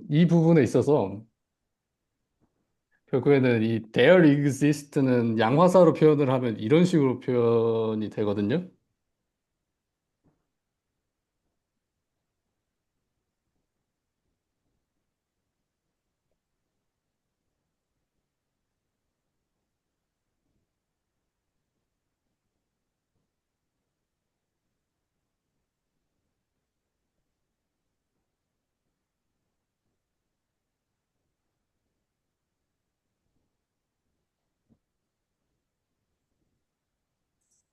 이 부분에 있어서 결국에는 이 there exist는 양화사로 표현을 하면 이런 식으로 표현이 되거든요.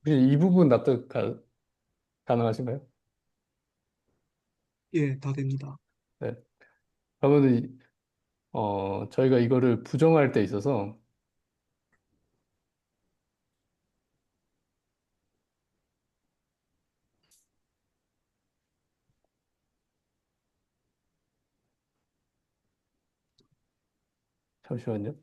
혹시 이 부분 가능하신가요? 예, 다 됩니다. 네. 그러면 저희가 이거를 부정할 때 있어서 잠시만요.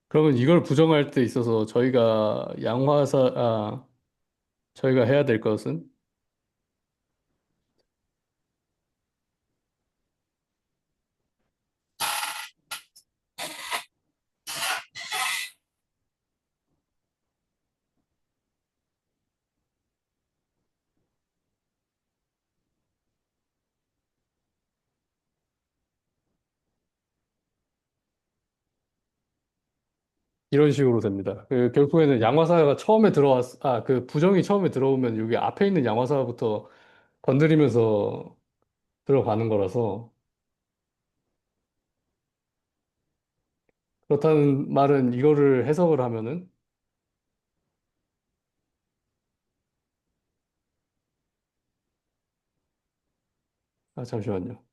그러면 이걸 부정할 때 있어서 저희가 해야 될 것은 이런 식으로 됩니다. 결국에는 양화사가 그 부정이 처음에 들어오면 여기 앞에 있는 양화사부터 건드리면서 들어가는 거라서 그렇다는 말은 이거를 해석을 하면은 잠시만요.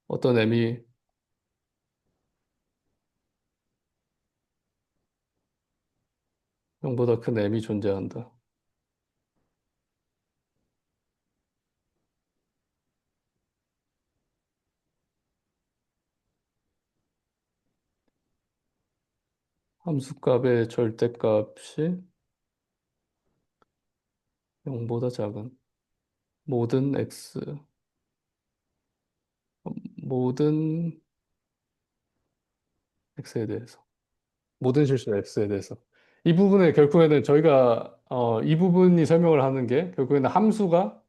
어떤 m이 0보다 큰 m이 존재한다. 함수값의 절대값이 0보다 작은 모든 x, 모든 x에 대해서, 모든 실수 x에 대해서. 이 부분에 결국에는 이 부분이 설명을 하는 게 결국에는 함수가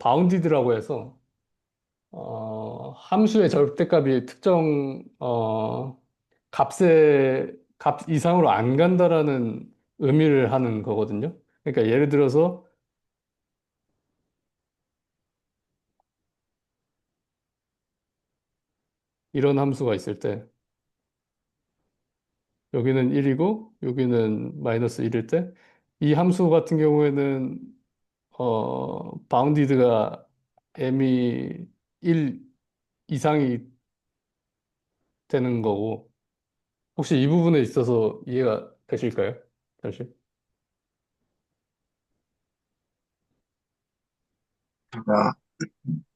바운디드라고 해서 함수의 절대값이 특정 값 이상으로 안 간다라는 의미를 하는 거거든요. 그러니까 예를 들어서 이런 함수가 있을 때 여기는 1이고 여기는 마이너스 1일 때 이 함수 같은 경우에는 바운디드가 m이 1 이상이 되는 거고 혹시 이 부분에 있어서 이해가 되실까요? 잠시. 제가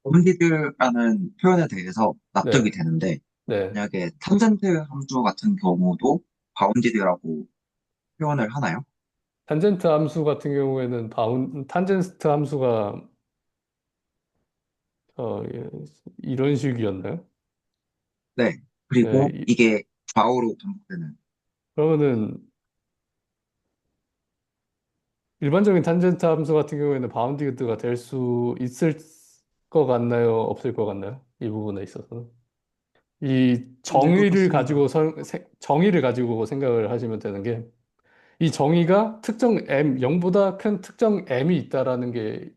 바운디드라는 표현에 대해서 납득이 네, 되는데, 네. 만약에 탄젠트 함수 같은 경우도 바운디드라고 표현을 하나요? 탄젠트 함수 같은 경우에는 탄젠트 함수가 예, 이런 식이었나요? 네. 예, 그리고 이게 좌우로 반복되는. 그러면은 일반적인 탄젠트 함수 같은 경우에는 바운디드가 될 수 있을 것 같나요? 없을 것 같나요? 이 부분에 있어서는 이 안 될 것 같습니다. 정의를 가지고 생각을 하시면 되는 게 이 정의가 특정 m, 0보다 큰 특정 m이 있다라는 게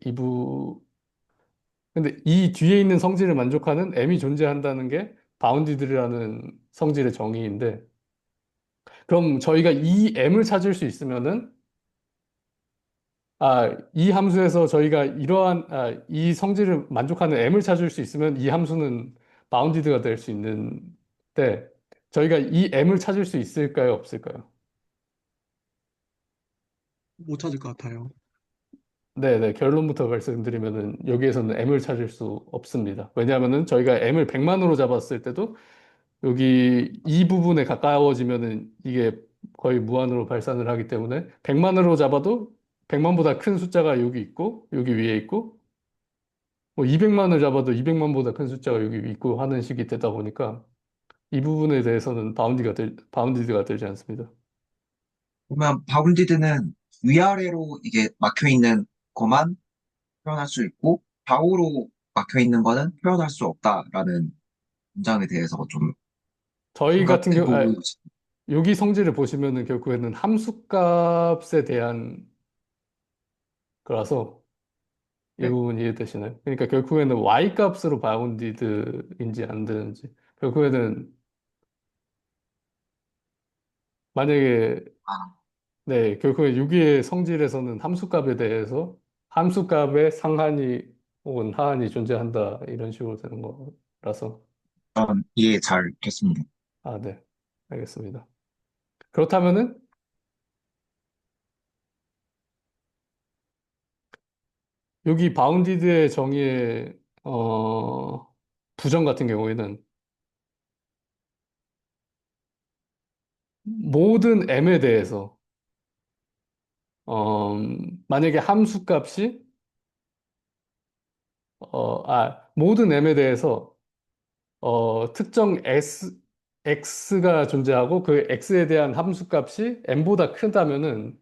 근데 이 뒤에 있는 성질을 만족하는 m이 존재한다는 게 바운디드라는 성질의 정의인데, 그럼 저희가 이 m을 찾을 수 있으면은, 이 함수에서 저희가 이 성질을 만족하는 m을 찾을 수 있으면 이 함수는 바운디드가 될 수 있는데, 저희가 이 m을 찾을 수 있을까요, 없을까요? 못 찾을 것 같아요. 네네, 결론부터 말씀드리면은 여기에서는 m을 찾을 수 없습니다. 왜냐하면은 저희가 m을 100만으로 잡았을 때도 여기 이 부분에 가까워지면은 이게 거의 무한으로 발산을 하기 때문에 100만으로 잡아도 100만보다 큰 숫자가 여기 있고 여기 위에 있고, 뭐 200만을 잡아도 200만보다 큰 숫자가 여기 있고 하는 식이 되다 보니까 이 부분에 대해서는 바운디드가 되지 않습니다. 보면 바운디드는 위아래로 이게 막혀 있는 것만 표현할 수 있고 좌우로 막혀 있는 거는 표현할 수 없다라는 문장에 대해서 좀 저희 같은 생각해 경우, 보고 있습니다. 여기 성질을 보시면은 결국에는 함수값에 대한 거라서 이 네. 부분 이해되시나요? 그러니까 결국에는 y 값으로 바운디드인지 안 되는지, 결국에는 만약에, 아, 네, 결국에 유기의 성질에서는 함수값에 대해서 함수값의 상한이 혹은 하한이 존재한다 이런 식으로 되는 거라서. 이해 잘 됐습니다. 네, 알겠습니다. 그렇다면은 여기 바운디드의 정의의 부정 같은 경우에는 모든 m에 대해서 어, 만약에 함수값이 모든 m에 대해서 특정 x가 존재하고 그 x에 대한 함수값이 m보다 크다면은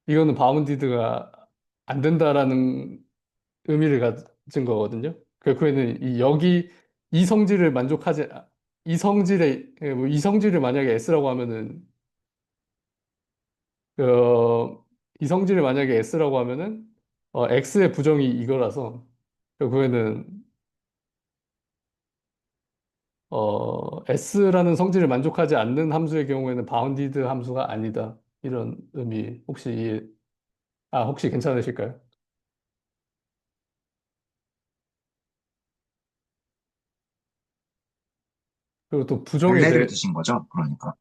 이거는 바운디드가 안 된다라는 의미를 가진 거거든요. 결국에는 이 성질을 만족하지 이 성질을 만약에 s라고 하면은 이 성질을 만약에 s라고 하면은 x의 부정이 이거라서 결국에는 S라는 성질을 만족하지 않는 함수의 경우에는 바운디드 함수가 아니다. 이런 의미, 혹시 괜찮으실까요? 그리고 또 부정에 벌레를 대해, 드신 거죠? 그러니까.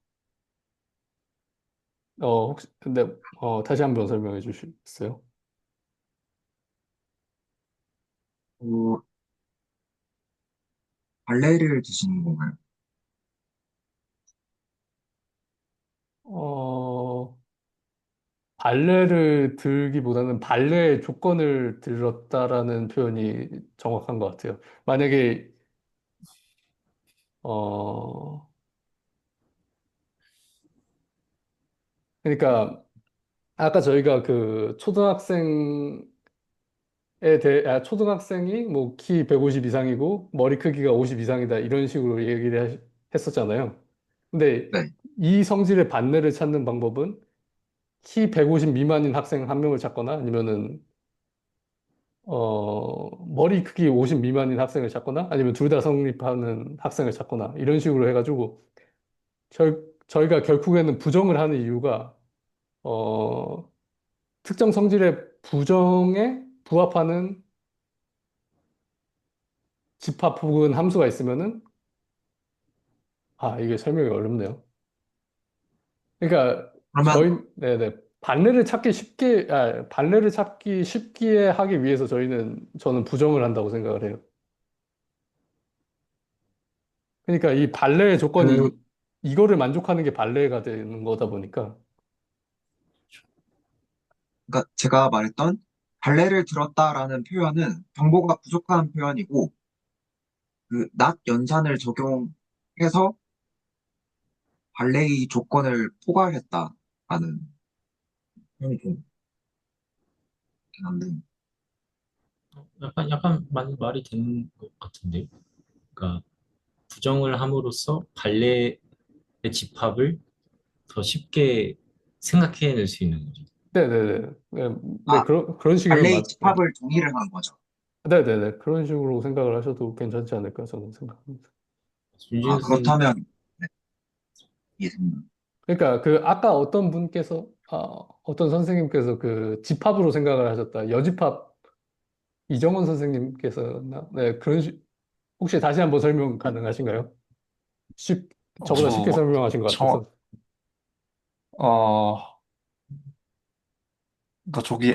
근데, 다시 한번 설명해 주시겠어요? 그 벌레를 드시는 건가요? 어, 발레를 들기보다는 발레의 조건을 들었다라는 표현이 정확한 것 같아요. 만약에, 어, 그러니까, 아까 저희가 그 초등학생이 뭐 키 150 이상이고 머리 크기가 50 이상이다 이런 식으로 했었잖아요. 근데 네. 이 성질의 반대를 찾는 방법은 키 150 미만인 학생 한 명을 찾거나 아니면은 머리 크기 50 미만인 학생을 찾거나 아니면 둘 다 성립하는 학생을 찾거나 이런 식으로 해가지고 저희가 결국에는 부정을 하는 이유가 어, 특정 성질의 부정에 부합하는 집합 혹은 함수가 있으면은 이게 설명이 어렵네요. 그러니까 그러면 네네. 반례를 찾기 쉽게 하기 위해서 저는 부정을 한다고 생각을 해요. 그러니까 이 반례의 조건이 그 이거를 만족하는 게 반례가 되는 거다 보니까. 그러니까 제가 말했던 발레를 들었다라는 표현은 정보가 부족한 표현이고 그 낮 연산을 적용해서 발레의 조건을 포괄했다라는 표현이 좀 있긴 한데 약간 말이 되는 것 같은데. 그러니까 부정을 함으로써 발레의 집합을 더 쉽게 생각해낼 수 있는 거죠. 네네네. 네, 네, 아, 그런 식이면 발레이 집합을 동의를 한 거죠. 네네네. 그런 식으로 생각을 하셔도 괜찮지 않을까 저는 생각합니다. 윤진 아, 선생님, 그렇다면, 네, 이해됩니다. 그러니까 그 아까 어떤 분께서 어떤 선생님께서 그 집합으로 생각을 하셨다. 여집합 이정원 선생님께서나 네, 혹시 다시 한번 설명 가능하신가요? 쉽 저보다 쉽게 저, 설명하신 것 저, 같아서. 어, 그러니까 저기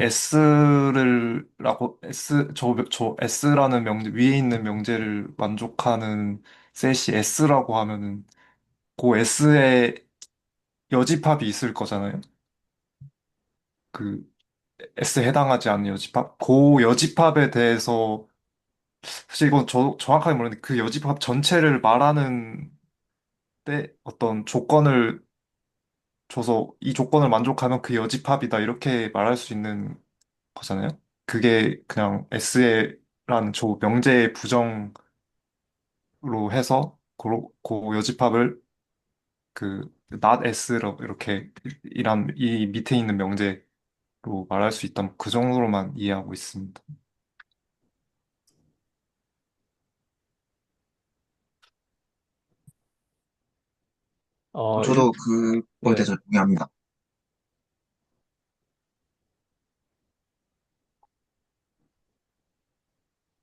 저 S라는 명제, 위에 있는 명제를 만족하는 셋이 S라고 하면은, 그 S에 여집합이 있을 거잖아요. 그 S에 해당하지 않는 여집합. 그 여집합에 대해서, 사실 이건 정확하게 모르는데, 그 여집합 전체를 말하는 때 어떤 조건을 줘서 이 조건을 만족하면 그 여집합이다. 이렇게 말할 수 있는 거잖아요. 그게 그냥 S라는 조 명제의 부정으로 해서 그 여집합을 그 not S로 이렇게 이 밑에 있는 명제로 말할 수 있다면 그 정도로만 이해하고 있습니다. 어, 일, 저도 그거에 네. 대해서 동의합니다.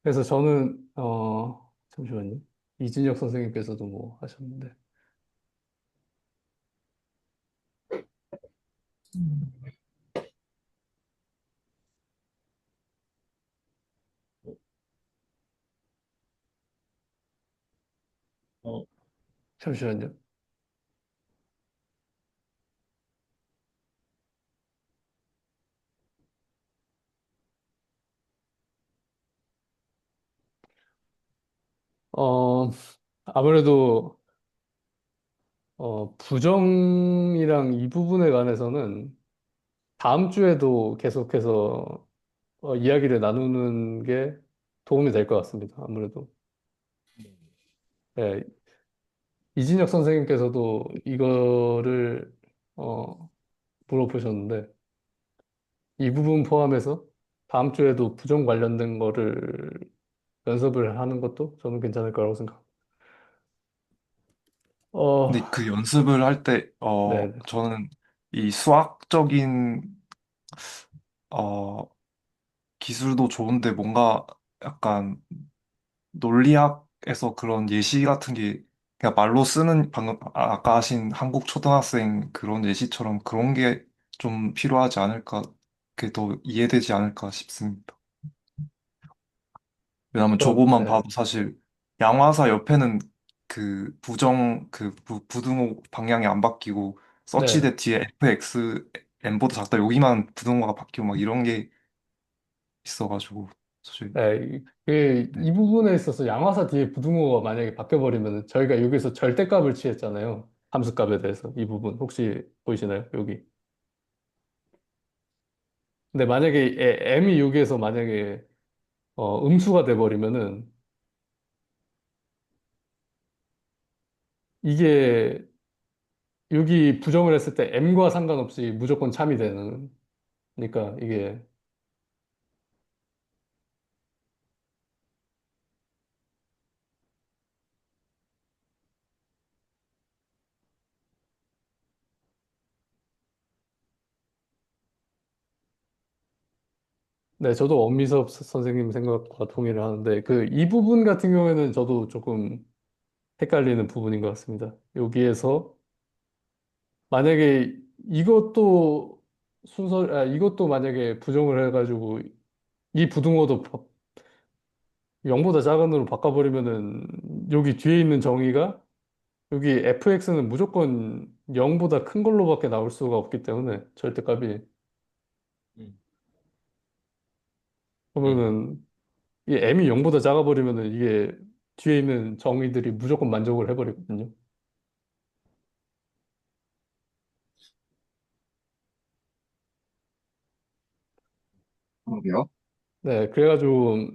그래서 저는 잠시만요. 이진혁 선생님께서도 뭐 하셨는데. 어, 잠시만요. 어, 아무래도 부정이랑 이 부분에 관해서는 다음 주에도 계속해서 이야기를 나누는 게 도움이 될 것 같습니다. 아무래도. 네, 이진혁 선생님께서도 이거를 물어보셨는데 이 부분 포함해서 다음 주에도 부정 관련된 거를 연습을 하는 것도 저는 괜찮을 거라고 생각합니다. 어, 근데 그 연습을 할 때, 네, 저는 이 수학적인, 어, 기술도 좋은데 뭔가 약간 논리학에서 그런 예시 같은 게 그냥 말로 쓰는 방금 아까 하신 한국 초등학생 그런 예시처럼 그런 게 좀 필요하지 않을까, 그게 더 이해되지 않을까 싶습니다. 왜냐하면 그럼, 저것만 네, 봐도 사실 양화사 옆에는 부등호 방향이 안 바뀌고 네, 서치대 뒤에 fx n보다 작다 여기만 부등호가 바뀌고 막 이런 게 있어가지고 사실 네, 네. 이 부분에 있어서 양화사 뒤에 부등호가 만약에 바뀌어버리면 저희가 여기서 절대값을 취했잖아요. 함수값에 대해서 이 부분 혹시 보이시나요? 여기. 근데 만약에 m이 여기에서 만약에 음수가 돼버리면은 이게 여기 부정을 했을 때 m과 상관없이 무조건 참이 되는 그러니까 이게 네, 저도 원미섭 선생님 생각과 동의를 하는데 그 이 부분 같은 경우에는 저도 조금 헷갈리는 부분인 것 같습니다. 여기에서 만약에 이것도 만약에 부정을 해가지고 이 부등호도 0보다 작은 으로 바꿔버리면은 여기 뒤에 있는 정의가 여기 fx는 무조건 0보다 큰 걸로밖에 나올 수가 없기 때문에 절대값이 음, 음, 그러면은 이 m이 0보다 작아버리면은 이게 뒤에 있는 정의들이 무조건 만족을 해버리거든요. 그러게요. 네, 그래가지고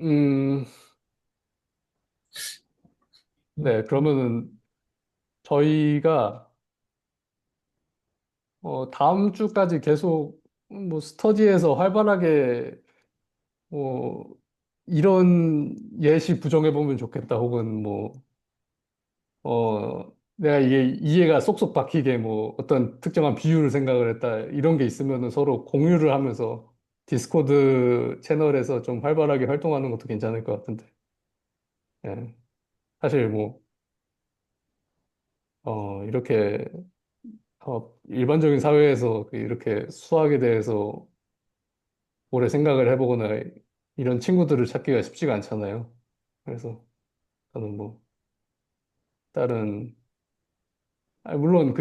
음, 네, 그러면은 저희가 다음 주까지 계속 뭐 스터디에서 활발하게 뭐 이런 예시 부정해 보면 좋겠다. 혹은 뭐 내가 이게 이해가 쏙쏙 박히게 뭐 어떤 특정한 비유를 생각을 했다. 이런 게 있으면은 서로 공유를 하면서 디스코드 채널에서 좀 활발하게 활동하는 것도 괜찮을 것 같은데. 예. 사실 뭐, 이렇게, 일반적인 사회에서 이렇게 수학에 대해서 오래 생각을 해보거나 이런 친구들을 찾기가 쉽지가 않잖아요. 그래서 저는 뭐, 다른, 물론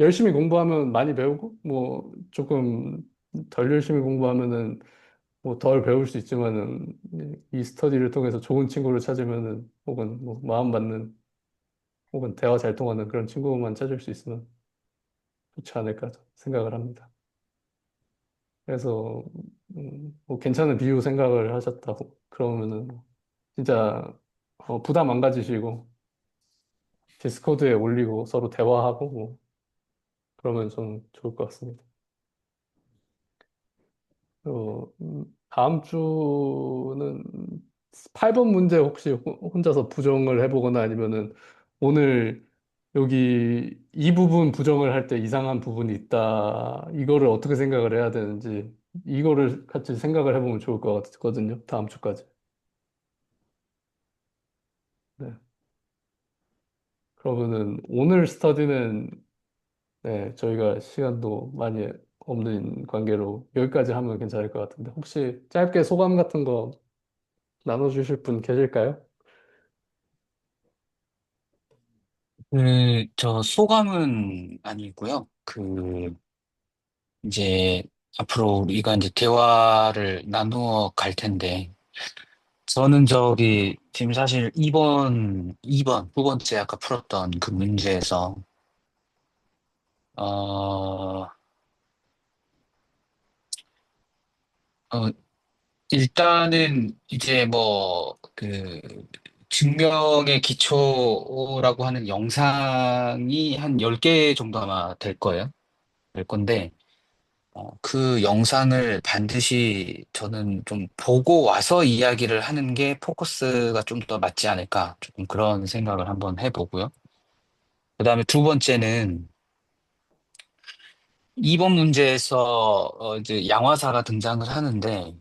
열심히 공부하면 많이 배우고, 뭐, 조금 덜 열심히 공부하면은 뭐 덜 배울 수 있지만은, 이 스터디를 통해서 좋은 친구를 찾으면은, 혹은 뭐, 마음 맞는, 혹은 대화 잘 통하는 그런 친구만 찾을 수 있으면 좋지 않을까 생각을 합니다. 그래서 뭐 괜찮은 비유 생각을 하셨다고 그러면은 뭐 진짜 부담 안 가지시고 디스코드에 올리고 서로 대화하고 뭐 그러면 좀 좋을 것 같습니다. 그리고 다음 주는 8번 문제 혹시 혼자서 부정을 해보거나 아니면은 오늘 여기 이 부분 부정을 할 때 이상한 부분이 있다. 이거를 어떻게 생각을 해야 되는지 이거를 같이 생각을 해보면 좋을 것 같거든요. 다음 주까지. 네. 그러면은 오늘 스터디는 네, 저희가 시간도 많이 없는 관계로 여기까지 하면 괜찮을 것 같은데 혹시 짧게 소감 같은 거 나눠주실 분 계실까요? 저 소감은 아니고요. 이제 앞으로 우리가 이제 대화를 나누어 갈 텐데, 저는 지금 사실 2번, 두 번째 아까 풀었던 그 문제에서, 어, 어, 일단은 이제 증명의 기초라고 하는 영상이 한 10개 정도 아마 될 거예요. 될 건데, 그 영상을 반드시 저는 좀 보고 와서 이야기를 하는 게 포커스가 좀 더 맞지 않을까. 조금 그런 생각을 한번 해보고요. 그 다음에 두 번째는 2번 문제에서 이제 양화사가 등장을 하는데,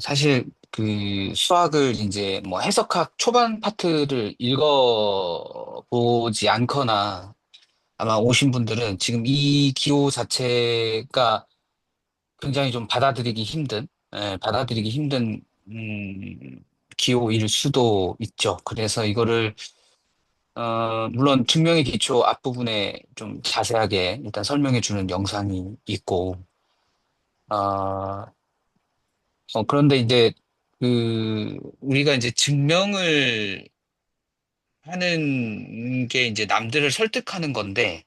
사실 그 수학을 이제 뭐 해석학 초반 파트를 읽어보지 않거나 아마 오신 분들은 지금 이 기호 자체가 굉장히 좀 받아들이기 힘든, 기호일 수도 있죠. 그래서 이거를, 물론 증명의 기초 앞부분에 좀 자세하게 일단 설명해 주는 영상이 있고, 어, 그런데 이제 우리가 이제 증명을 하는 게 이제 남들을 설득하는 건데,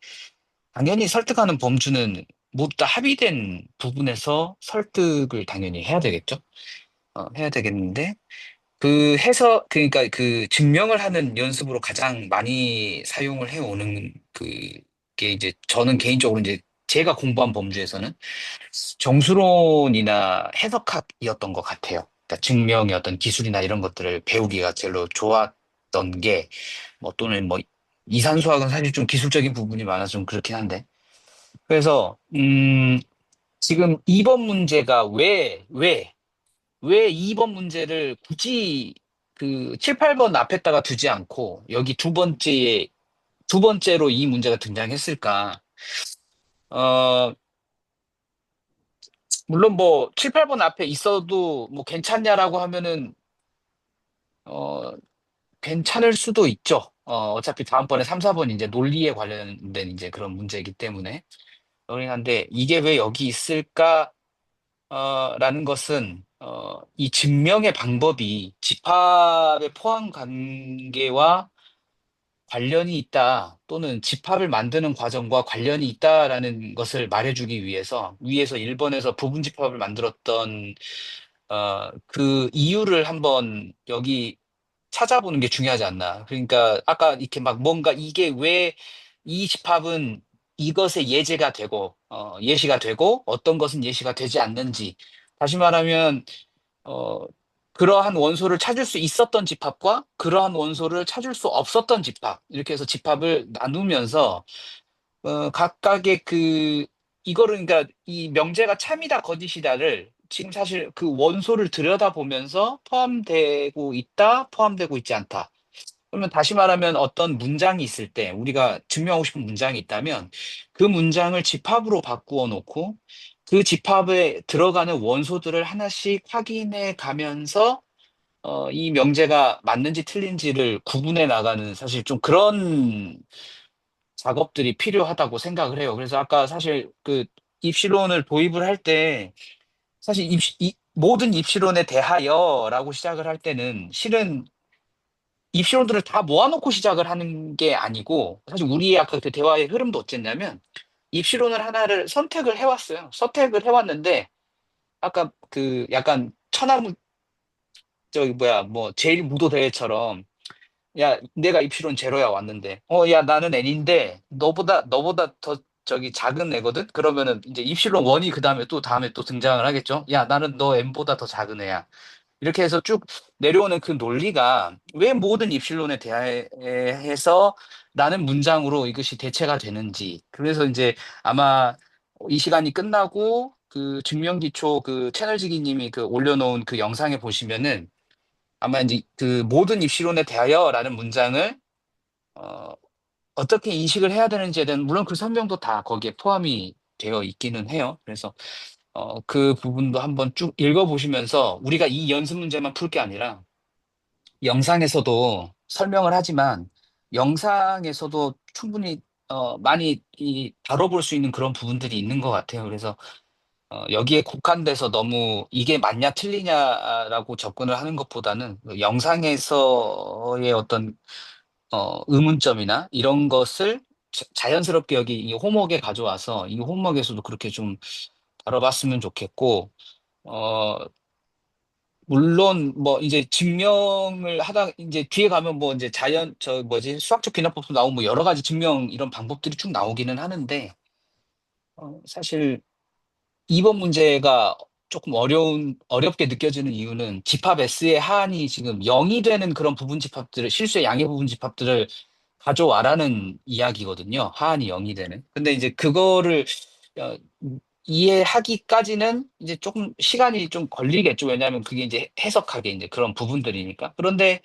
당연히 설득하는 범주는 모두 다 합의된 부분에서 설득을 당연히 해야 되겠죠. 해야 되겠는데, 그러니까 그 증명을 하는 연습으로 가장 많이 사용을 해오는 게 이제 저는 개인적으로 이제 제가 공부한 범주에서는 정수론이나 해석학이었던 것 같아요. 그러니까 증명의 어떤 기술이나 이런 것들을 배우기가 제일로 좋았던 게, 뭐 또는 뭐 이산수학은 사실 좀 기술적인 부분이 많아서 좀 그렇긴 한데. 그래서, 지금 2번 문제가 왜 2번 문제를 굳이 그 7, 8번 앞에다가 두지 않고 여기 두 번째로 이 문제가 등장했을까? 어, 물론 뭐 7, 8번 앞에 있어도 뭐 괜찮냐라고 하면은, 어, 괜찮을 수도 있죠. 어차피 다음번에 3, 4번 이제 논리에 관련된 이제 그런 문제이기 때문에. 그긴 한데 이게 왜 여기 있을까? 라는 것은, 이 증명의 방법이 집합의 포함 관계와 관련이 있다, 또는 집합을 만드는 과정과 관련이 있다라는 것을 말해주기 위해서 1번에서 부분 집합을 만들었던, 그 이유를 한번 여기 찾아보는 게 중요하지 않나. 그러니까 아까 이렇게 막 뭔가 이게 왜 이 집합은 이것에 예제가 되고, 예시가 되고, 어떤 것은 예시가 되지 않는지. 다시 말하면, 어, 그러한 원소를 찾을 수 있었던 집합과 그러한 원소를 찾을 수 없었던 집합. 이렇게 해서 집합을 나누면서, 각각의 이거를, 그러니까 이 명제가 참이다, 거짓이다를 지금 사실 그 원소를 들여다보면서 포함되고 있다, 포함되고 있지 않다. 그러면 다시 말하면 어떤 문장이 있을 때 우리가 증명하고 싶은 문장이 있다면 그 문장을 집합으로 바꾸어 놓고 그 집합에 들어가는 원소들을 하나씩 확인해 가면서 이 명제가 맞는지 틀린지를 구분해 나가는 사실 좀 그런 작업들이 필요하다고 생각을 해요. 그래서 아까 사실 그 입시론을 도입을 할 때 사실 모든 입시론에 대하여라고 시작을 할 때는 실은 입시론들을 다 모아놓고 시작을 하는 게 아니고 사실 우리의 아까 그 대화의 흐름도 어쨌냐면 입시론을 하나를 선택을 해왔어요. 선택을 해왔는데 아까 그 약간 천하무 저기 뭐야 뭐 제일 무도 대회처럼 야 내가 입시론 제로야 왔는데 야 나는 N인데 너보다 더 저기 작은 애거든? 그러면은 이제 입시론 원이 그 다음에 또 등장을 하겠죠? 야 나는 너 N보다 더 작은 애야. 이렇게 해서 쭉 내려오는 그 논리가 왜 모든 입실론에 대해서 라는 문장으로 이것이 대체가 되는지. 그래서 이제 아마 이 시간이 끝나고 그 증명기초 그 채널지기님이 그 올려놓은 그 영상에 보시면은 아마 이제 그 모든 입시론에 대하여라는 문장을 어, 어떻게 인식을 해야 되는지에 대한 물론 그 설명도 다 거기에 포함이 되어 있기는 해요. 그래서 그 부분도 한번 쭉 읽어보시면서 우리가 이 연습 문제만 풀 게 아니라 영상에서도 설명을 하지만 영상에서도 충분히 많이 다뤄볼 수 있는 그런 부분들이 있는 것 같아요. 그래서 여기에 국한돼서 너무 이게 맞냐 틀리냐라고 접근을 하는 것보다는 그 영상에서의 어떤 의문점이나 이런 것을 자연스럽게 여기 이 홈워크에 가져와서 이 홈워크에서도 그렇게 좀 다뤄봤으면 좋겠고 어, 물론 뭐 이제 증명을 하다 이제 뒤에 가면 뭐 이제 저 뭐지 수학적 귀납법도 나오고 뭐 여러 가지 증명 이런 방법들이 쭉 나오기는 하는데 사실 이번 문제가 조금 어렵게 느껴지는 이유는 집합 S의 하한이 지금 0이 되는 그런 부분 집합들을 실수의 양의 부분 집합들을 가져와라는 이야기거든요. 하한이 0이 되는. 근데 이제 그거를 어, 이해하기까지는 이제 조금 시간이 좀 걸리겠죠. 왜냐하면 그게 이제 해석하기 이제 그런 부분들이니까. 그런데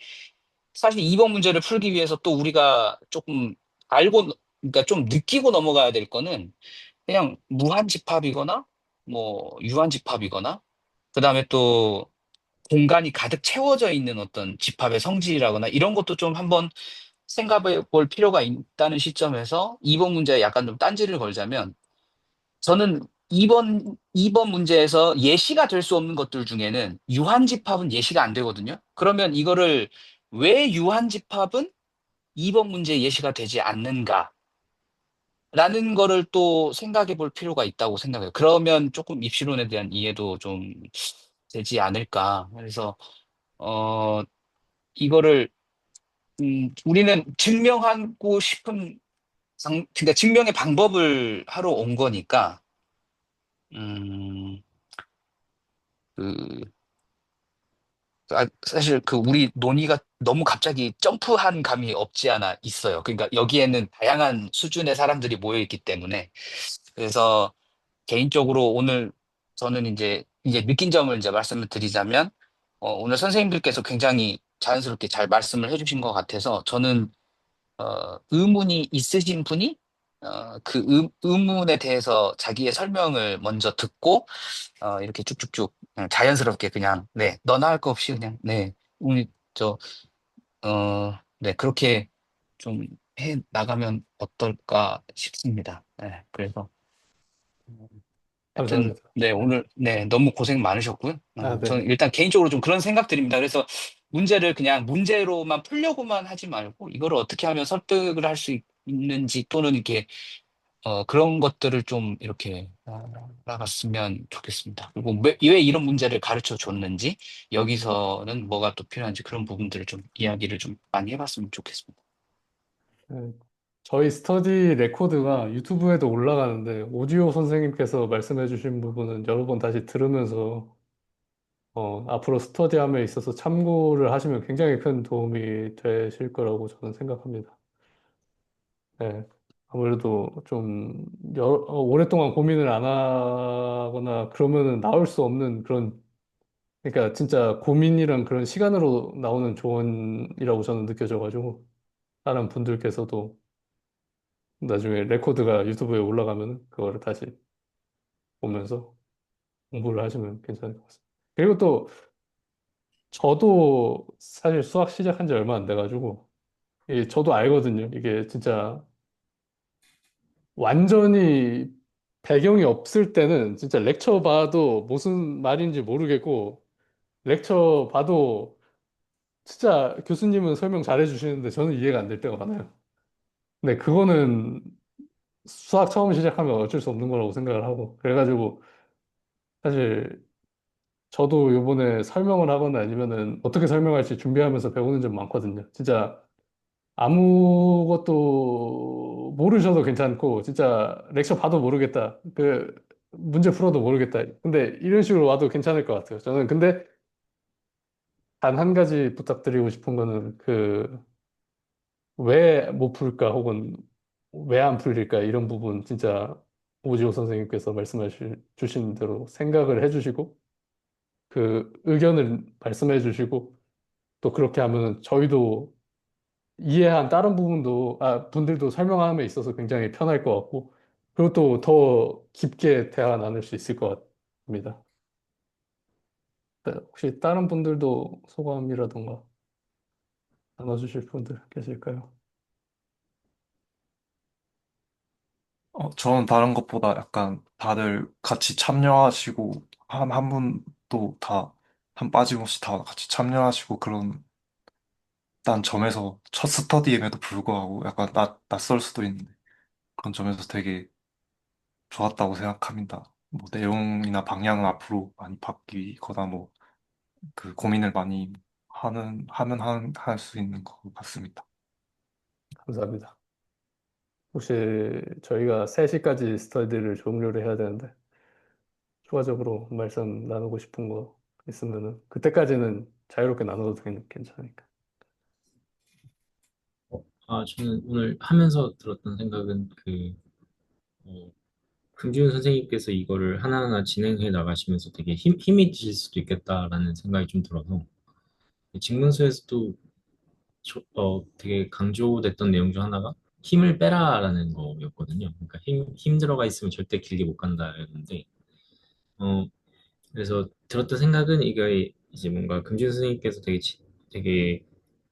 사실 이번 문제를 풀기 위해서 또 우리가 조금 그러니까 좀 느끼고 넘어가야 될 거는 그냥 무한집합이거나 뭐 유한집합이거나 그다음에 또 공간이 가득 채워져 있는 어떤 집합의 성질이라거나 이런 것도 좀 한번 생각해 볼 필요가 있다는 시점에서 이번 문제에 약간 좀 딴지를 걸자면 저는 이번 문제에서 예시가 될 수 없는 것들 중에는 유한집합은 예시가 안 되거든요. 그러면 이거를 왜 유한집합은 이번 문제에 예시가 되지 않는가? 라는 거를 또 생각해 볼 필요가 있다고 생각해요. 그러면 조금 입시론에 대한 이해도 좀 되지 않을까. 그래서, 어, 이거를, 우리는 증명하고 싶은, 그러니까 증명의 방법을 하러 온 거니까, 음, 그, 사실 그 우리 논의가 너무 갑자기 점프한 감이 없지 않아 있어요. 그러니까 여기에는 다양한 수준의 사람들이 모여 있기 때문에. 그래서 개인적으로 오늘 저는 이제 느낀 점을 이제 말씀을 드리자면, 오늘 선생님들께서 굉장히 자연스럽게 잘 말씀을 해주신 것 같아서 저는, 의문이 있으신 분이, 그 의문에 대해서 자기의 설명을 먼저 듣고, 이렇게 쭉쭉쭉 그냥 자연스럽게 그냥, 네, 너나 할 거 없이 그냥, 네, 우리, 네, 그렇게 좀 해 나가면 어떨까 싶습니다. 네, 그래서. 하여튼, 감사합니다. 네, 네. 오늘, 네, 너무 고생 많으셨고요. 네. 저는 일단 개인적으로 좀 그런 생각들입니다. 그래서 문제를 그냥 문제로만 풀려고만 하지 말고, 이거를 어떻게 하면 설득을 할 수 있는지, 또는 이렇게, 그런 것들을 좀 이렇게 나갔으면 좋겠습니다. 그리고 왜 이런 문제를 가르쳐 줬는지, 여기서는 뭐가 또 필요한지 그런 부분들을 좀 이야기를 좀 많이 해봤으면 좋겠습니다. 네. 저희 스터디 레코드가 유튜브에도 올라가는데 오디오 선생님께서 말씀해 주신 부분은 여러 번 다시 들으면서 앞으로 스터디함에 있어서 참고를 하시면 굉장히 큰 도움이 되실 거라고 저는 생각합니다. 네. 아무래도 좀 오랫동안 고민을 안 하거나 그러면은 나올 수 없는 그런, 그러니까 진짜 고민이랑 그런 시간으로 나오는 조언이라고 저는 느껴져가지고 다른 분들께서도 나중에 레코드가 유튜브에 올라가면 그거를 다시 보면서 공부를 하시면 괜찮을 것 같습니다. 그리고 또 저도 사실 수학 시작한 지 얼마 안 돼가지고 저도 알거든요. 이게 진짜 완전히 배경이 없을 때는 진짜 렉처 봐도 무슨 말인지 모르겠고 렉처 봐도 진짜 교수님은 설명 잘해 주시는데 저는 이해가 안 될 때가 많아요. 근데 그거는 수학 처음 시작하면 어쩔 수 없는 거라고 생각을 하고 그래가지고 사실 저도 요번에 설명을 하거나 아니면은 어떻게 설명할지 준비하면서 배우는 점 많거든요. 진짜 아무것도 모르셔도 괜찮고, 진짜 렉처 봐도 모르겠다. 문제 풀어도 모르겠다. 근데 이런 식으로 와도 괜찮을 것 같아요. 저는 근데 단 한 가지 부탁드리고 싶은 거는 왜 못 풀까 혹은 왜 안 풀릴까 이런 부분 진짜 오지호 선생님께서 주신 대로 생각을 해주시고 그 의견을 말씀해 주시고 또 그렇게 하면은 저희도 이해한 다른 분들도 설명함에 있어서 굉장히 편할 것 같고, 그리고 또 더 깊게 대화 나눌 수 있을 것 같습니다. 네, 혹시 다른 분들도 소감이라던가 나눠주실 분들 계실까요? 저는 다른 것보다 약간 다들 같이 참여하시고, 한 분도 다, 한 빠짐없이 다 같이 참여하시고, 그런, 딴 점에서 첫 스터디임에도 불구하고 약간 낯설 수도 있는데, 그런 점에서 되게 좋았다고 생각합니다. 뭐, 내용이나 방향은 앞으로 많이 바뀌거나, 뭐, 그 고민을 많이 할 수 있는 것 같습니다. 감사합니다. 혹시 저희가 3시까지 스터디를 종료를 해야 되는데, 추가적으로 말씀 나누고 싶은 거 있으면은, 그때까지는 자유롭게 나눠도 괜찮으니까. 저는 오늘 하면서 들었던 생각은 어, 금지훈 선생님께서 이거를 하나하나 진행해 나가시면서 되게 힘이 드실 수도 있겠다라는 생각이 좀 들어서, 직문서에서도 되게 강조됐던 내용 중 하나가 힘을 빼라라는 거였거든요. 그러니까 힘 들어가 있으면 절대 길게 못 간다였는데, 어, 그래서 들었던 생각은 이게 이제 뭔가 금준 선생님께서 되게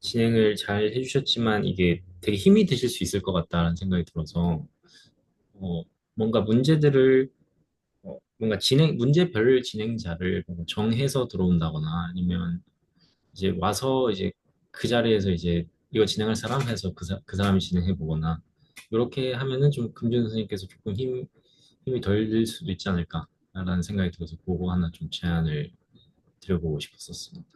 진행을 잘 해주셨지만 이게 되게 힘이 드실 수 있을 것 같다라는 생각이 들어서, 어, 뭔가 뭔가 문제별 진행자를 뭔가 정해서 들어온다거나 아니면 이제 와서 이제 그 자리에서 이제 이거 진행할 사람 해서 그 사람이 진행해 보거나 이렇게 하면은 좀 금준 선생님께서 조금 힘이 덜 들 수도 있지 않을까라는 생각이 들어서 그거 하나 좀 제안을 드려보고 싶었었습니다.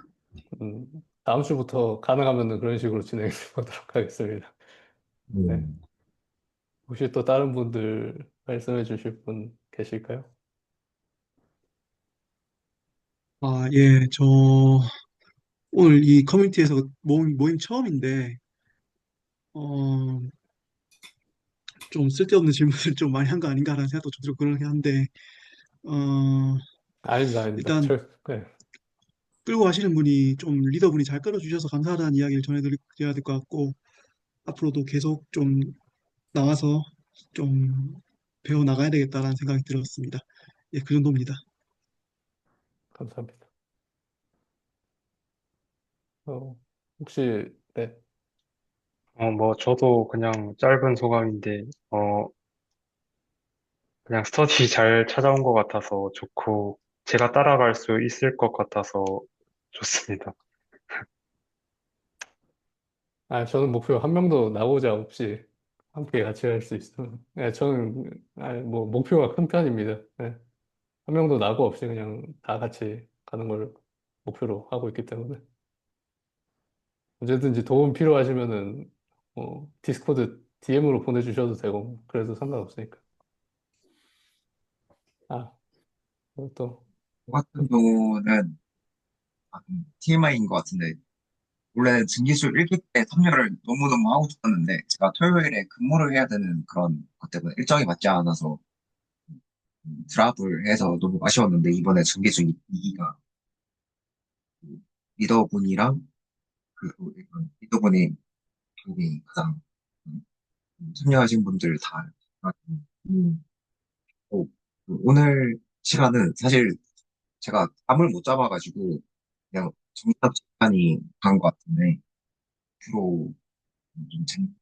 다음 주부터 가능하면 그런 식으로 진행해 보도록 하겠습니다. 네. 음. 혹시 또 다른 분들 말씀해 주실 분 계실까요? 예, 오늘 이 커뮤니티에서 모임 처음인데, 어, 좀 쓸데없는 질문을 좀 많이 한 거 아닌가라는 생각도 좀 들고 그러긴 한데, 어, 아닙니다, 아닙니다. 일단 네, 끌고 가시는 분이 좀 리더분이 잘 끌어주셔서 감사하다는 이야기를 전해드려야 될 것 같고, 앞으로도 계속 좀 나와서 좀 배워 나가야 되겠다라는 생각이 들었습니다. 예, 그 정도입니다. 감사합니다. 혹시, 네, 뭐, 저도 그냥 짧은 소감인데, 그냥 스터디 잘 찾아온 것 같아서 좋고, 제가 따라갈 수 있을 것 같아서 좋습니다. 저는 목표 한 명도 나오자 없이 함께 같이 할 수 있으면, 네, 저는, 뭐, 목표가 큰 편입니다. 네, 한 명도 나고 없이 그냥 다 같이 가는 걸 목표로 하고 있기 때문에, 언제든지 도움 필요하시면은, 디스코드 DM으로 보내주셔도 되고, 그래도 상관없으니까. 아, 그리고 또, 저 같은 경우는 TMI인 것 같은데, 원래 증기술 1기 때 참여를 너무너무 하고 싶었는데, 제가 토요일에 근무를 해야 되는 그런 것 때문에 일정이 맞지 않아서 드랍을 해서 너무 아쉬웠는데, 이번에 증기술 2기가 리더분이랑 그 리더분이 여기 가장 참여하신 분들 다 음. 어, 오늘 시간은 사실 제가 감을 못 잡아가지고 그냥 정답 시간이 간 것 같은데 주로 좀 재밌게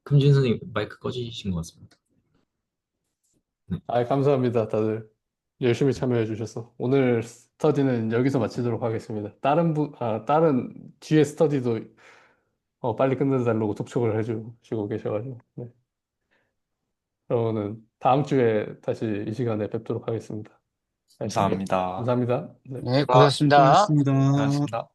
금진 선생님 마이크 꺼지신 것 같습니다. 네. 아, 감사합니다. 다들 열심히 참여해 주셔서. 오늘 스터디는 여기서 마치도록 하겠습니다. 다른 뒤에 스터디도 빨리 끝내달라고 독촉을 해주시고 계셔가지고. 네. 그러면은 다음 주에 다시 이 시간에 뵙도록 하겠습니다. 알겠습니다. 감사합니다. 감사합니다. 네. 네, 아, 고생하셨습니다. 고맙습니다. 고맙습니다.